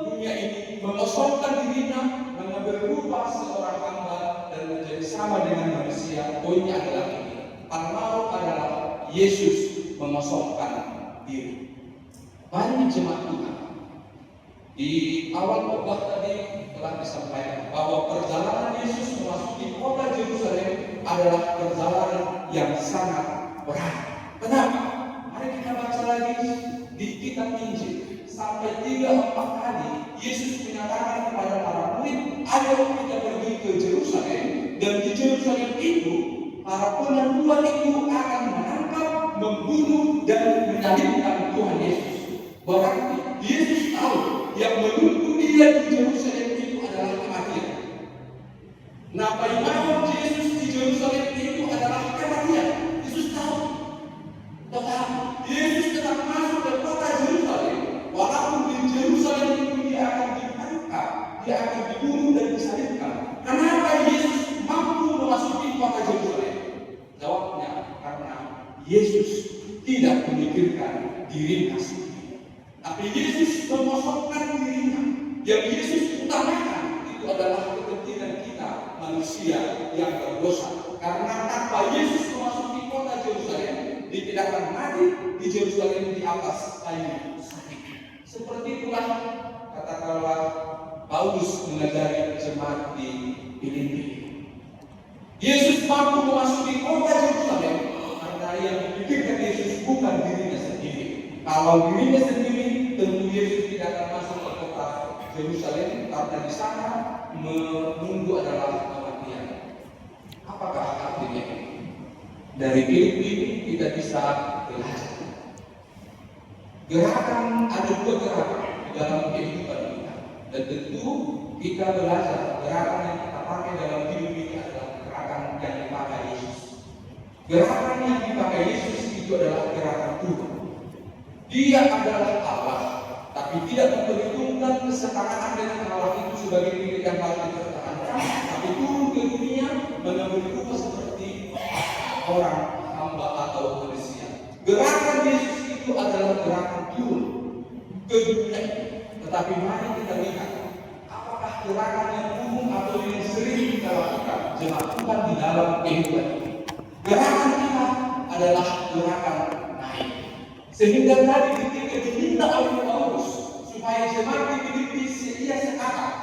dunia ini, mengosongkan dirinya, mengambil rupa seorang hamba dan menjadi sama dengan manusia. Poinnya adalah ini. Al-Maut adalah Yesus mengosongkan diri. Banyak jemaat Tuhan. Di awal khotbah tadi telah disampaikan bahwa perjalanan Yesus memasuki kota Yerusalem adalah perjalanan yang sangat berat. Kenapa? Mari kita baca lagi di kitab Injil. Sampai 3-4 kali Yesus menyatakan kepada para murid, ayo kita pergi ke Yerusalem, dan di Yerusalem itu para penentuan itu akan menangkap, membunuh, dan menyalibkan Tuhan Yesus. Berarti Yesus tahu yang menunggu dia di Yerusalem itu adalah kematian. Nah, bagaimana Yesus di Yerusalem itu adalah kematian? Yesus tahu. Tetapi Yesus tetap masuk ke kota Yerusalem. Walaupun di Yerusalem itu dia akan ditangkap, dia akan dibunuh dan disalibkan. Kenapa Yesus mampu memasuki kota Yerusalem? Jawabnya, karena Yesus tidak memikirkan dirinya sendiri, tapi Yesus mengosongkan dirinya. Yang Yesus utamakan itu adalah kepentingan kita manusia yang berdosa. Karena tanpa Yesus memasuki kota Yerusalem, dia tidak akan mati di Yerusalem di atas kayu salib. Seperti itulah katakanlah Paulus mengajari jemaat di Filipi. Yesus mampu memasuki kota Yerusalem karena yang dipikirkan Yesus bukan dirinya sendiri. Kalau dirinya sendiri, tentu Yesus tidak akan masuk ke kota Yerusalem karena di sana menunggu adalah kematian. Apakah artinya ini? Dari Filipi kita bisa belajar Gerakan, ada dua gerakan di dalam kehidupan kita. Dan tentu kita belajar gerakan yang kita pakai dalam hidup ini adalah gerakan yang dipakai Yesus. Gerakan yang dipakai Yesus itu adalah gerakan Tuhan. Dia adalah Allah, tapi tidak memperhitungkan kesetaraan dengan Allah itu sebagai milik yang harus dipertahankan, tapi turun ke dunia mengambil rupa seperti orang, hamba atau manusia. Gerakan Yesus itu adalah gerakan turun ke dunia. Tetapi mari kita lihat apakah gerakan yang umum atau yang sering kita lakukan jemaat Tuhan di dalam kehidupan ini. Gerakan kita adalah gerakan naik. Sehingga tadi ketika diminta oleh Paulus supaya jemaat di Filipi sedia sekarang,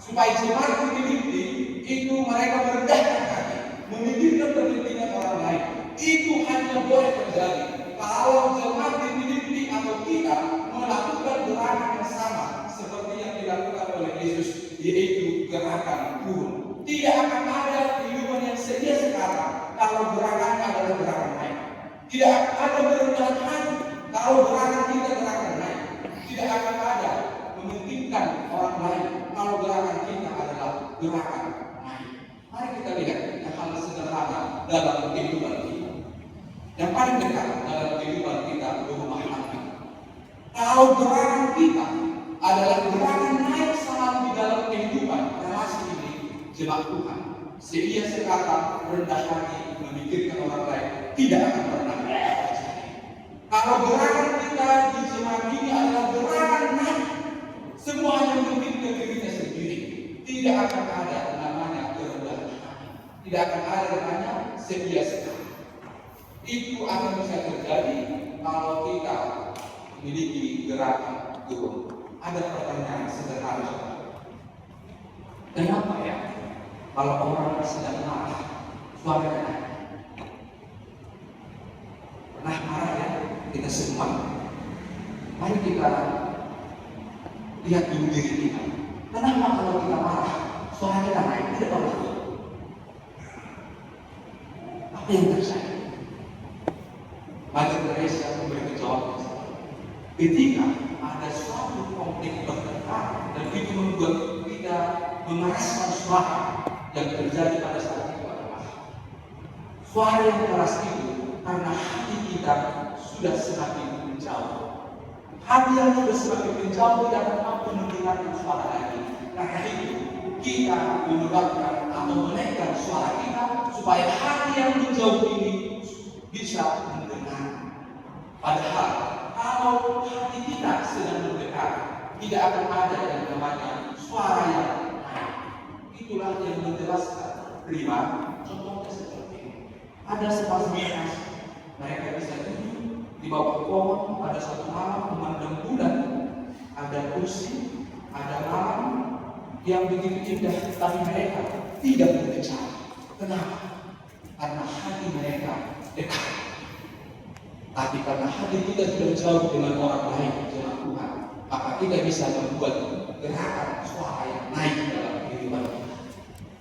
supaya jemaat di Filipi itu mereka merendahkan hati, memikirkan kepentingan orang lain. Itu hanya boleh terjadi kalau jemaat di Filipi atau kita melakukan gerakan yang sama seperti yang dilakukan oleh Yesus, yaitu gerakan turun. Tidak akan ada kehidupan yang sedia sekarang kalau gerakannya adalah gerakan naik. Tidak akan ada merendahan hati kalau gerakan kita gerakan naik. Tidak akan ada mementingkan orang lain kalau gerakan kita adalah gerakan naik. Mari kita lihat hal sederhana dalam kehidupan kita. Yang paling dekat dalam kehidupan kita rumah tangga. Kalau gerakan kita adalah gerakan naik selalu di dalam kehidupan relasi ini, jemaat Tuhan, sedia sekata rendah hati memikirkan orang lain tidak akan pernah terjadi. Kalau gerakan kita di jemaat ini adalah gerakan naik, semua hanya memikirkan dirinya sendiri, tidak akan ada namanya kerendahan hati, tidak akan ada namanya sedia sekata. Itu akan bisa terjadi kalau kita memiliki gerakan turun. Ada pertanyaan sederhana. Kenapa ya? Kalau orang sedang marah, suaranya naik. Pernah marah ya? Kita semua. Mari kita lihat dulu diri kita. Kenapa kalau kita marah, suara kita naik? Tidak tahu. Apa yang terjadi? Mari Teresa memberi jawaban. Ketika ada suatu konflik bertengkar dan itu membuat kita mengeraskan suara yang terjadi pada saat itu adalah suara yang keras itu karena hati kita sudah semakin menjauh. Hati yang sudah semakin menjauh tidak akan mampu mendengarkan suara lagi. Karena itu kita menyebabkan atau menaikkan suara kita supaya hati yang menjauh ini bisa mendengar. Padahal kalau hati kita sedang mendekat, tidak akan ada yang namanya suara yang naik. Itulah yang menjelaskan prima. Contohnya seperti ini. Ada sepasang kekasih, mereka bisa duduk di bawah pohon pada suatu malam memandang bulan. Ada kursi, ada malam yang begitu indah, tapi mereka tidak berbicara. Kenapa? Karena hati mereka dekat. Tapi karena hati kita sudah jauh dengan orang lain, dengan Tuhan, maka kita bisa membuat gerakan suara yang naik dalam kehidupan kita.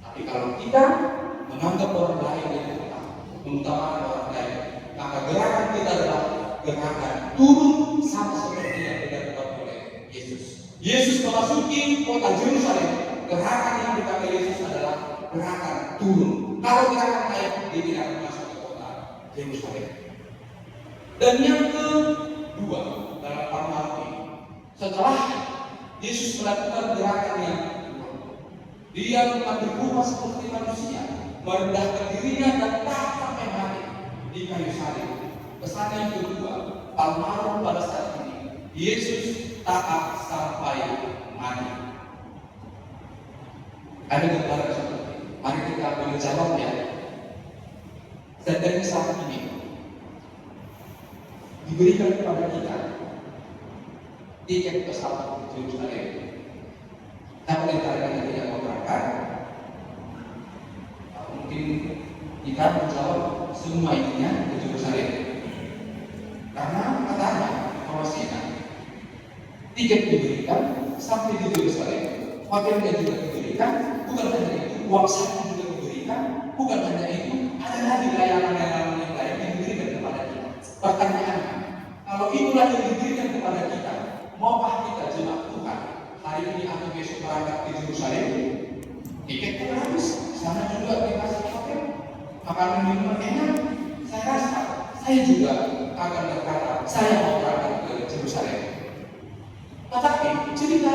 Tapi kalau kita menganggap orang lain yang utama, mengutamakan orang lain, maka gerakan kita adalah gerakan turun sama seperti yang dilakukan oleh Yesus. Yesus memasuki kota Yerusalem, gerakan yang dipakai Yesus adalah gerakan turun. Kalau gerakan naik, dia tidak akan masuk ke kota Yerusalem. Dan yang kedua dalam paragraf ini, setelah Yesus melakukan gerakan yang kedua, dia mengambil rupa seperti manusia, merendahkan dirinya dan taat sampai mati di kayu salib. Pesan yang kedua, almarhum pada saat ini, Yesus taat sampai mati. Ada gambaran seperti ini. Mari kita menjawab ya. Sedang saat ini diberikan kepada kita tiket pesawat ke Yerusalem. Tapi dikatakan tidak mau berangkat, mungkin kita menjawab semua ininya ke Yerusalem. Karena katanya informasinya tiket diberikan sampai di Yerusalem, hotelnya juga diberikan, bukan hanya itu, uang saku juga diberikan, bukan hanya itu, ada lagi layanan yang lain yang diberikan kepada kita. Pertanyaan, kalau itulah yang diberikan kepada hari ini atau besok berangkat ke Yerusalem, tiketnya gratis, sana juga dikasih hotel, makanan minuman enak. Saya rasa saya juga akan berkata, saya mau berangkat ke Yerusalem. Tetapi cerita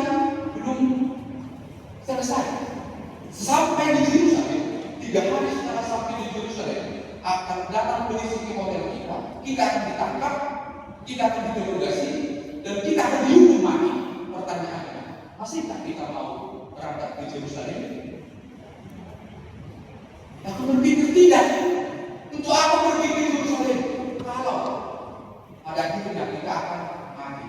belum selesai. Sampai di Yerusalem, 3 hari setelah sampai di Yerusalem, akan datang polisi ke hotel kita. Kita akan ditangkap, kita akan diinterogasi, dan kita akan dihukum mati. Pertanyaannya, masihkah kita mau berangkat ke Yerusalem? Aku berpikir tidak. Untuk apa pergi ke Yerusalem? Kalau pada akhirnya kita akan mati.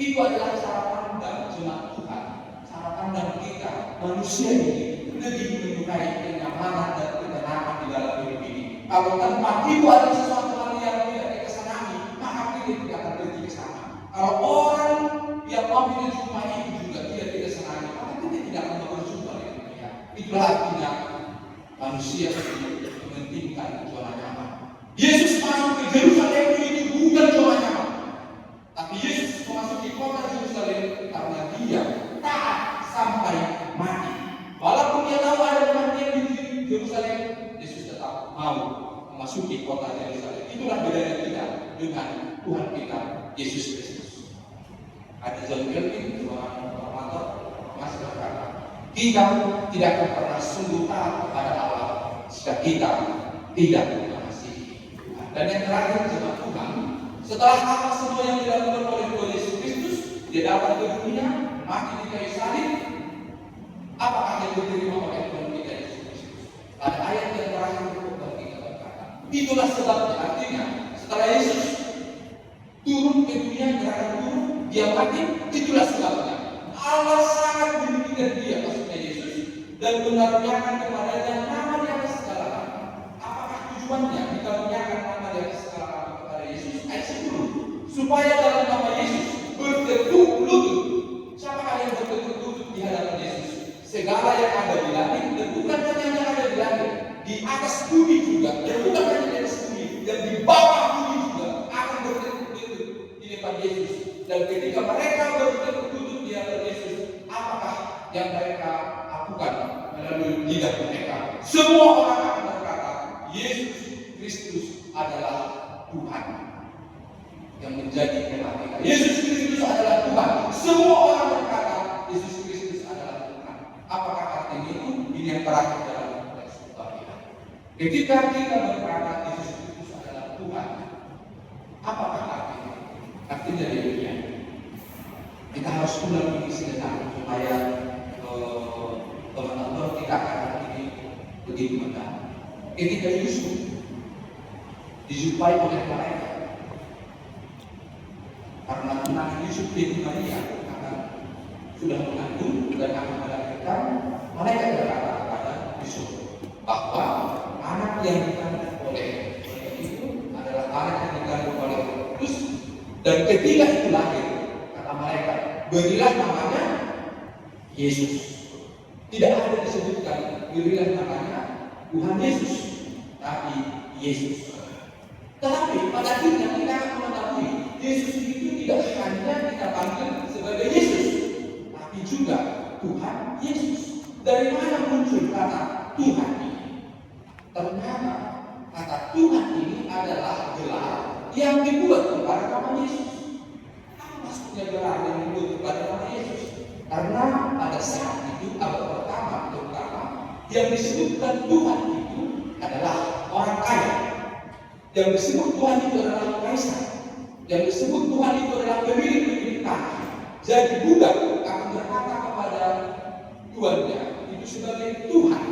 Itu adalah cara pandang jemaat Tuhan. Cara pandang kita manusia ini lebih menyukai kenyamanan dan ketenangan di dalam hidup ini. Kalau tempat itu ada sesuatu hal yang tidak kita senangi, maka kita tidak akan pergi ke sana. Kalau orang yang mau kita jumpa itu juga tidak senangi, maka kita tidak akan berjumpa dengan dia. Itulah artinya manusia mementingkan zona nyaman. Yesus masuk ke Yerusalem itu bukan zona nyaman, tapi Yesus memasuki kota Yerusalem karena dia taat sampai mati. Walaupun dia tahu ada kematian di Yerusalem, Yesus tetap mau memasuki kota Yerusalem. Itulah bedanya kita dengan Tuhan kita Yesus Kristus. Ada John Calvin, seorang reformator, masih berkata, kita tidak akan pernah sungguh taat kepada Allah jika kita tidak mengasihi Tuhan. Dan yang terakhir jemaat Tuhan, setelah apa semua yang dilakukan oleh Tuhan Yesus Kristus, dia datang ke dunia, mati di kayu salib. Apakah yang diterima oleh Tuhan kita Yesus Kristus? Pada ayat yang terakhir Tuhan kita berkata, itulah sebabnya, artinya setelah Yesus turun ke dunia, gerakan turun, dia mati, itulah sebabnya Allah sangat meninggikan dia, maksudnya Yesus, dan mengaruniakan kepadanya nama di atas segala nama. Apakah tujuannya dikaruniakan nama di atas segala nama kepada Yesus? Ayat 10, supaya dalam nama Yesus bertekuk lutut. Siapakah yang bertekuk lutut di hadapan Yesus? Segala yang ada di langit, dan bukan hanya yang ada di langit, di atas bumi juga, dan bukan hanya di atas bumi, yang di bawah bumi juga akan bertekuk lutut di depan Yesus. Dan ketika mereka bertekuk lutut di hadapan Yesus, apakah yang mereka lakukan melalui lidah mereka? Semua orang akan berkata, Yesus Kristus adalah Tuhan yang menjadi tema kita. Yesus Kristus adalah Tuhan. Semua orang berkata, Yesus Kristus adalah Tuhan. Apakah artinya itu? Ini yang terakhir dalam teks kita. Ketika kita berkata Yesus Kristus adalah Tuhan, apakah artinya? Artinya demikian. Kita harus ulang ini sebentar supaya teman-teman kita akan ini begitu benar. Ketika Yusuf dijumpai oleh malaikat, karena tunangan Yusuf binti Maria akan sudah mengandung dan akan melahirkan, malaikat berkata kepada Yusuf bahwa anak yang dikandung oleh itu adalah anak yang dikandung oleh Kristus, dan ketika itu lahir, kata malaikat, berilah namanya Yesus. Tidak ada disebutkan berilah namanya Tuhan Yesus, tapi Yesus. Tetapi pada akhirnya kita akan mengetahui Yesus itu tidak hanya kita panggil sebagai Yesus, tapi juga Tuhan Yesus. Dari mana muncul kata Tuhan ini? Ternyata kata Tuhan ini adalah gelar yang dibuat kepada nama Yesus. Apa maksudnya gelar yang dibuat kepada nama Yesus? Karena pada saat itu abad pertama terutama yang disebutkan Tuhan itu adalah orang kaya. Yang disebut Tuhan itu adalah kaisar. Yang disebut Tuhan itu adalah pemilik tanah. Jadi budak akan berkata kepada tuannya itu sebagai Tuhan.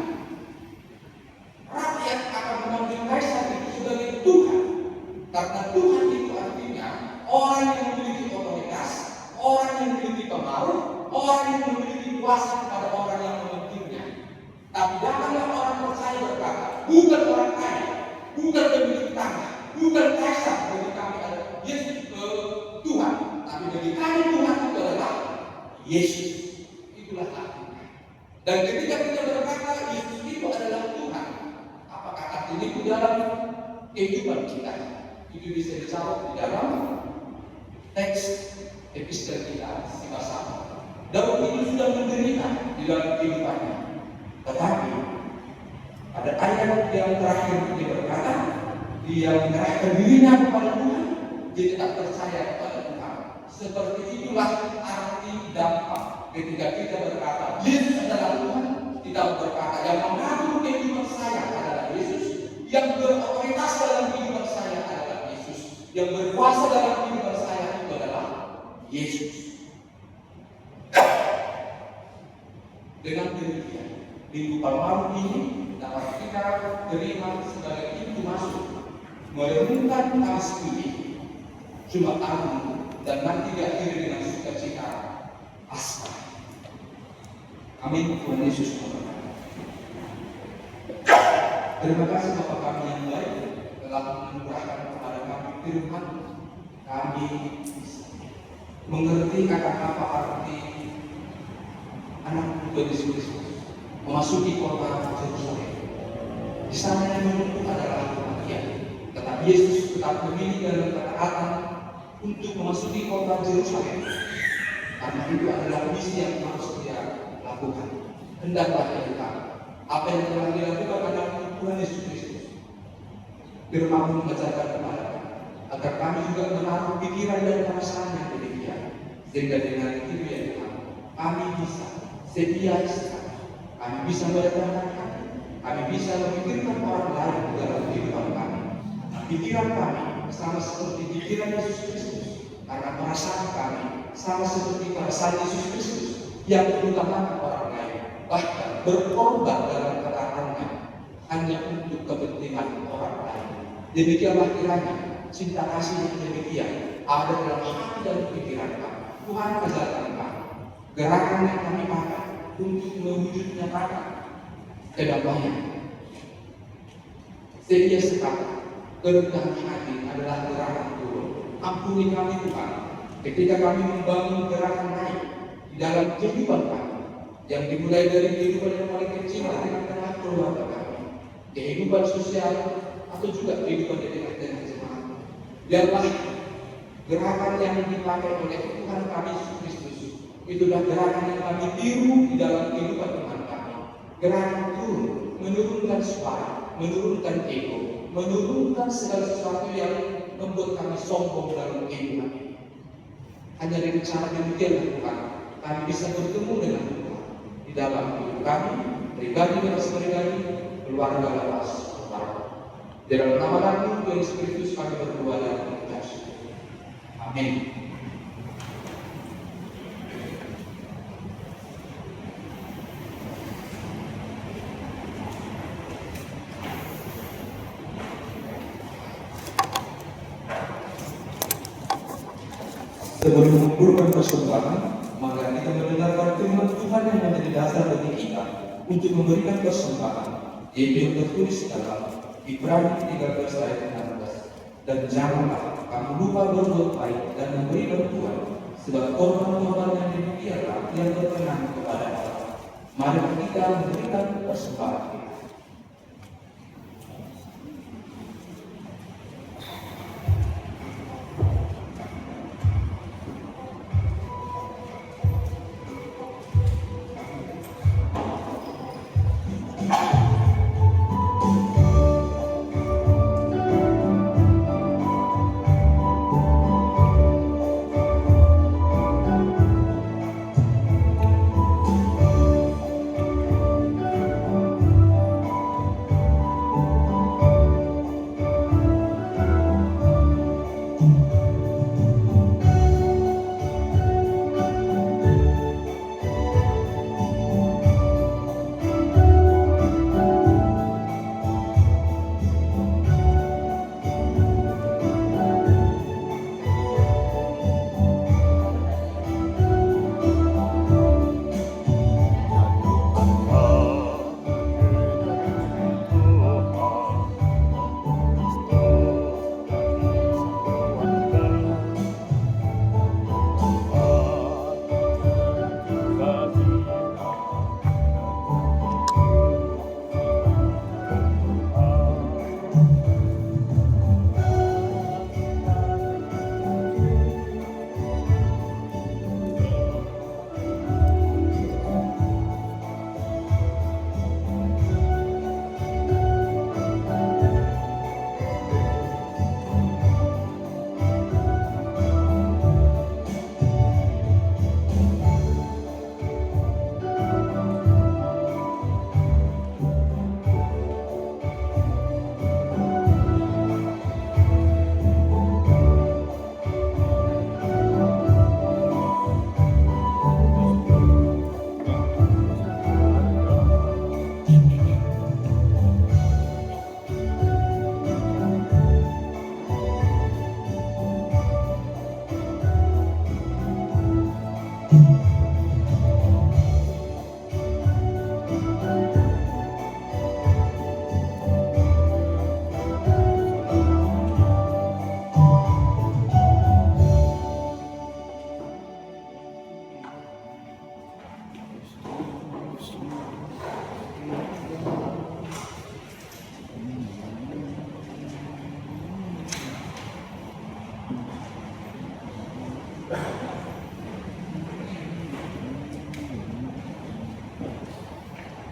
Rakyat akan memanggil kaisar itu sebagai Tuhan. Karena Tuhan itu artinya orang yang memiliki otoritas, orang yang memiliki pengaruh, orang yang memiliki kuasa kepada orang yang memilikinya. Tapi janganlah orang percaya berkata, bukan orang kaya, bukan pemilik tanah, bukan kaisar bagi kami adalah Yesus Tuhan, tapi bagi kami Tuhan itu adalah Yesus. Itulah artinya. Dan ketika kita berkata Yesus itu adalah Tuhan, apakah artinya itu dalam kehidupan kita? Itu bisa dijawab di dalam teks epistel kita si bersama. Daud itu sudah menderita di dalam kehidupannya. Tetapi pada ayat yang terakhir dia berkata, dia menyerahkan dirinya kepada Tuhan, dia tetap percaya kepada Tuhan. Seperti itulah arti dampak ketika kita berkata Yesus adalah Tuhan. Kita berkata yang mengatur kehidupan saya adalah Yesus, yang berotoritas dalam kehidupan saya adalah Yesus, yang berkuasa dalam kehidupan saya itu adalah Yesus. Dengan demikian, Minggu Palmarum ini dapat kita terima sebagai pintu masuk merenungkan kasih ini, Jumat Agung, dan nanti diakhiri dengan sukacita Paskah. Amin. Tuhan Yesus memberkati. Terima kasih Bapak kami yang baik telah menurunkan kepada kami firman. Kami mengerti apa arti anak Tuhan Yesus Kristus memasuki kota Yerusalem. Di sana yang menunggu adalah kematian, tetapi Yesus tetap memilih dalam ketaatan untuk memasuki kota Yerusalem. Karena itu adalah misi yang harus dia lakukan. Hendaklah kita apa yang telah dilakukan adalah Tuhan Yesus Kristus. Firman mengajarkan kepada kami agar kami juga menaruh pikiran dan perasaan yang demikian, sehingga dengan itu ya Tuhan, kami bisa setia sekali, kami bisa mendatangkan hati, kami bisa memikirkan orang lain dalam kehidupan kami. Pikiran kami sama seperti pikiran Yesus Kristus, karena perasaan kami sama seperti perasaan Yesus Kristus yang mengutamakan orang lain, bahkan berkorban dalam ketaatannya hanya untuk kepentingan orang lain. Demikianlah kiranya cinta kasih yang demikian ada dalam hati dan pikiran kami. Tuhan ajarkan kami gerakan yang kami pakai untuk mewujudnya kedamaian. Sedia sekali kerendahan hati adalah gerakan turun. Ampuni kami Tuhan ketika kami membangun gerakan naik di dalam kehidupan kami, yang dimulai dari kehidupan yang paling kecil di tengah keluarga kami, kehidupan sosial atau juga kehidupan di tengah jemaat. Biarlah gerakan yang dipakai oleh Tuhan kami Yesus Kristus itulah gerakan yang kami tiru di dalam kehidupan Tuhan kami. Gerakan turun, menurunkan suara, menurunkan ego, menurunkan segala sesuatu yang membuat kami sombong dalam kehidupan ini. Hanya dengan cara demikian Tuhan, kami bisa bertemu dengan Tuhan di dalam hidup kami, pribadi lepas pribadi, keluarga lepas keluarga. Di dalam nama Tuhan Yesus Kristus kami berdoa dan mengucap syukur. Amin. Sebelum mengumpulkan persembahan, maka kita mendengarkan firman Tuhan yang menjadi dasar bagi kita untuk memberikan persembahan, yaitu yang tertulis dalam Ibrani 13 ayat 16. Dan janganlah kamu lupa berbuat baik dan memberi bantuan, sebab korban-korban yang demikianlah yang berkenan kepada Allah. Mari kita memberikan persembahan kita.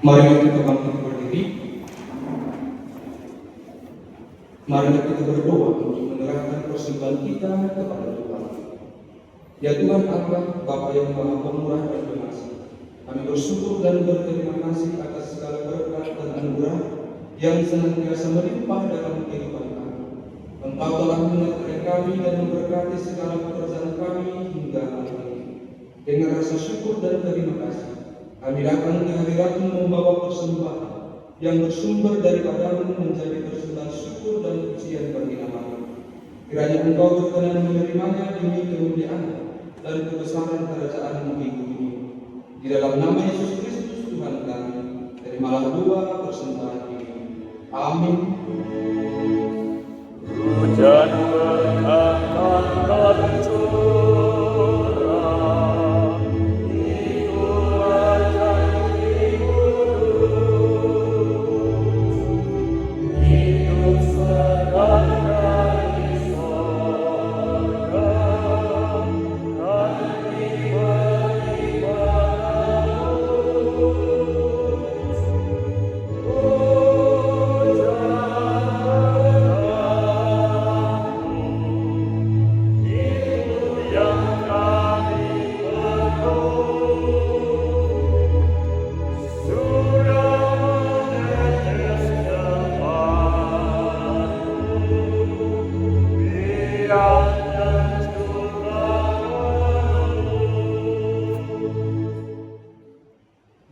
Mari kita bangkit berdiri. Mari kita berdoa untuk menyerahkan persembahan kita kepada Tuhan. Ya Tuhan Allah, Bapa yang Maha Pemurah dan Pengasih, kami bersyukur dan berterima kasih atas segala berkat dan anugerah yang senantiasa melimpah dalam kehidupan kami. Engkau telah menyertai kami dan memberkati segala pekerjaan kami hingga hari ini. Dengan rasa syukur dan terima kasih, kami datang ke hadirat-Mu membawa persembahan yang bersumber daripadamu menjadi persembahan syukur dan pujian bagi nama-Mu. Kiranya Engkau berkenan menerimanya demi kemuliaan dan kebesaran kerajaan-Mu di bumi ini. Di dalam nama Yesus Kristus Tuhan kami, terimalah doa persembahan ini. Amin. Hujan akan tercurah, itulah janji Kudus. Hidup sedang dari sorga, dan diberi bagus.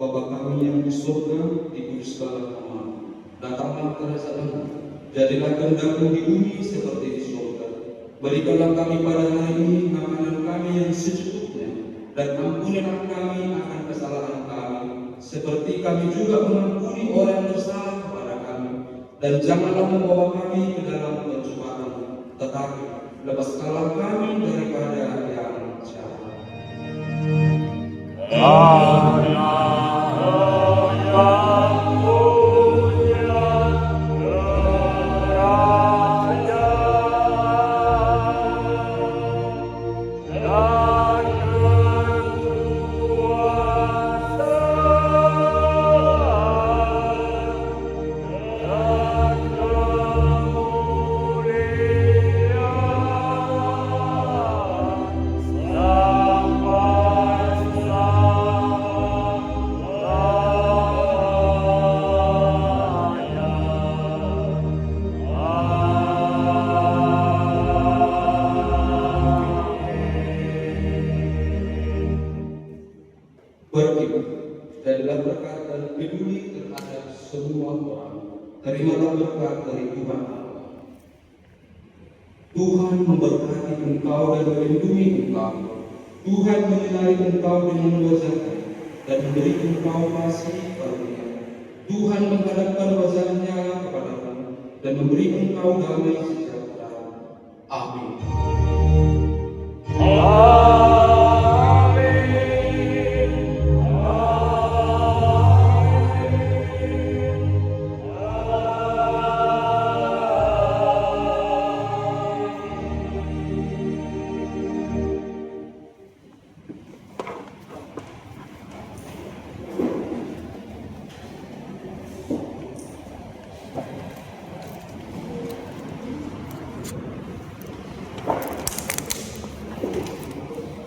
Bapa kami yang di surga, dikuduskanlah nama-Mu. Datanglah kerajaan-Mu, jadilah kehendak-Mu di bumi seperti di surga. Berikanlah kami pada hari ini makanan kami yang secukupnya, dan ampunilah kami akan kesalahan kami, seperti kami juga mengampuni orang yang bersalah kepada kami. Dan janganlah membawa kami ke dalam pencobaan, tetapi lepaskanlah kami daripada yang jahat. Berkibar, jadilah berkat dan peduli terhadap semua orang. Terimalah berkat dari Tuhan. Tuhan memberkati engkau dan melindungi engkau. Tuhan menyinari engkau dengan wajah-Nya dan memberi engkau kasih karunia. Tuhan menghadapkan wajah-Nya kepadamu dan memberi engkau damai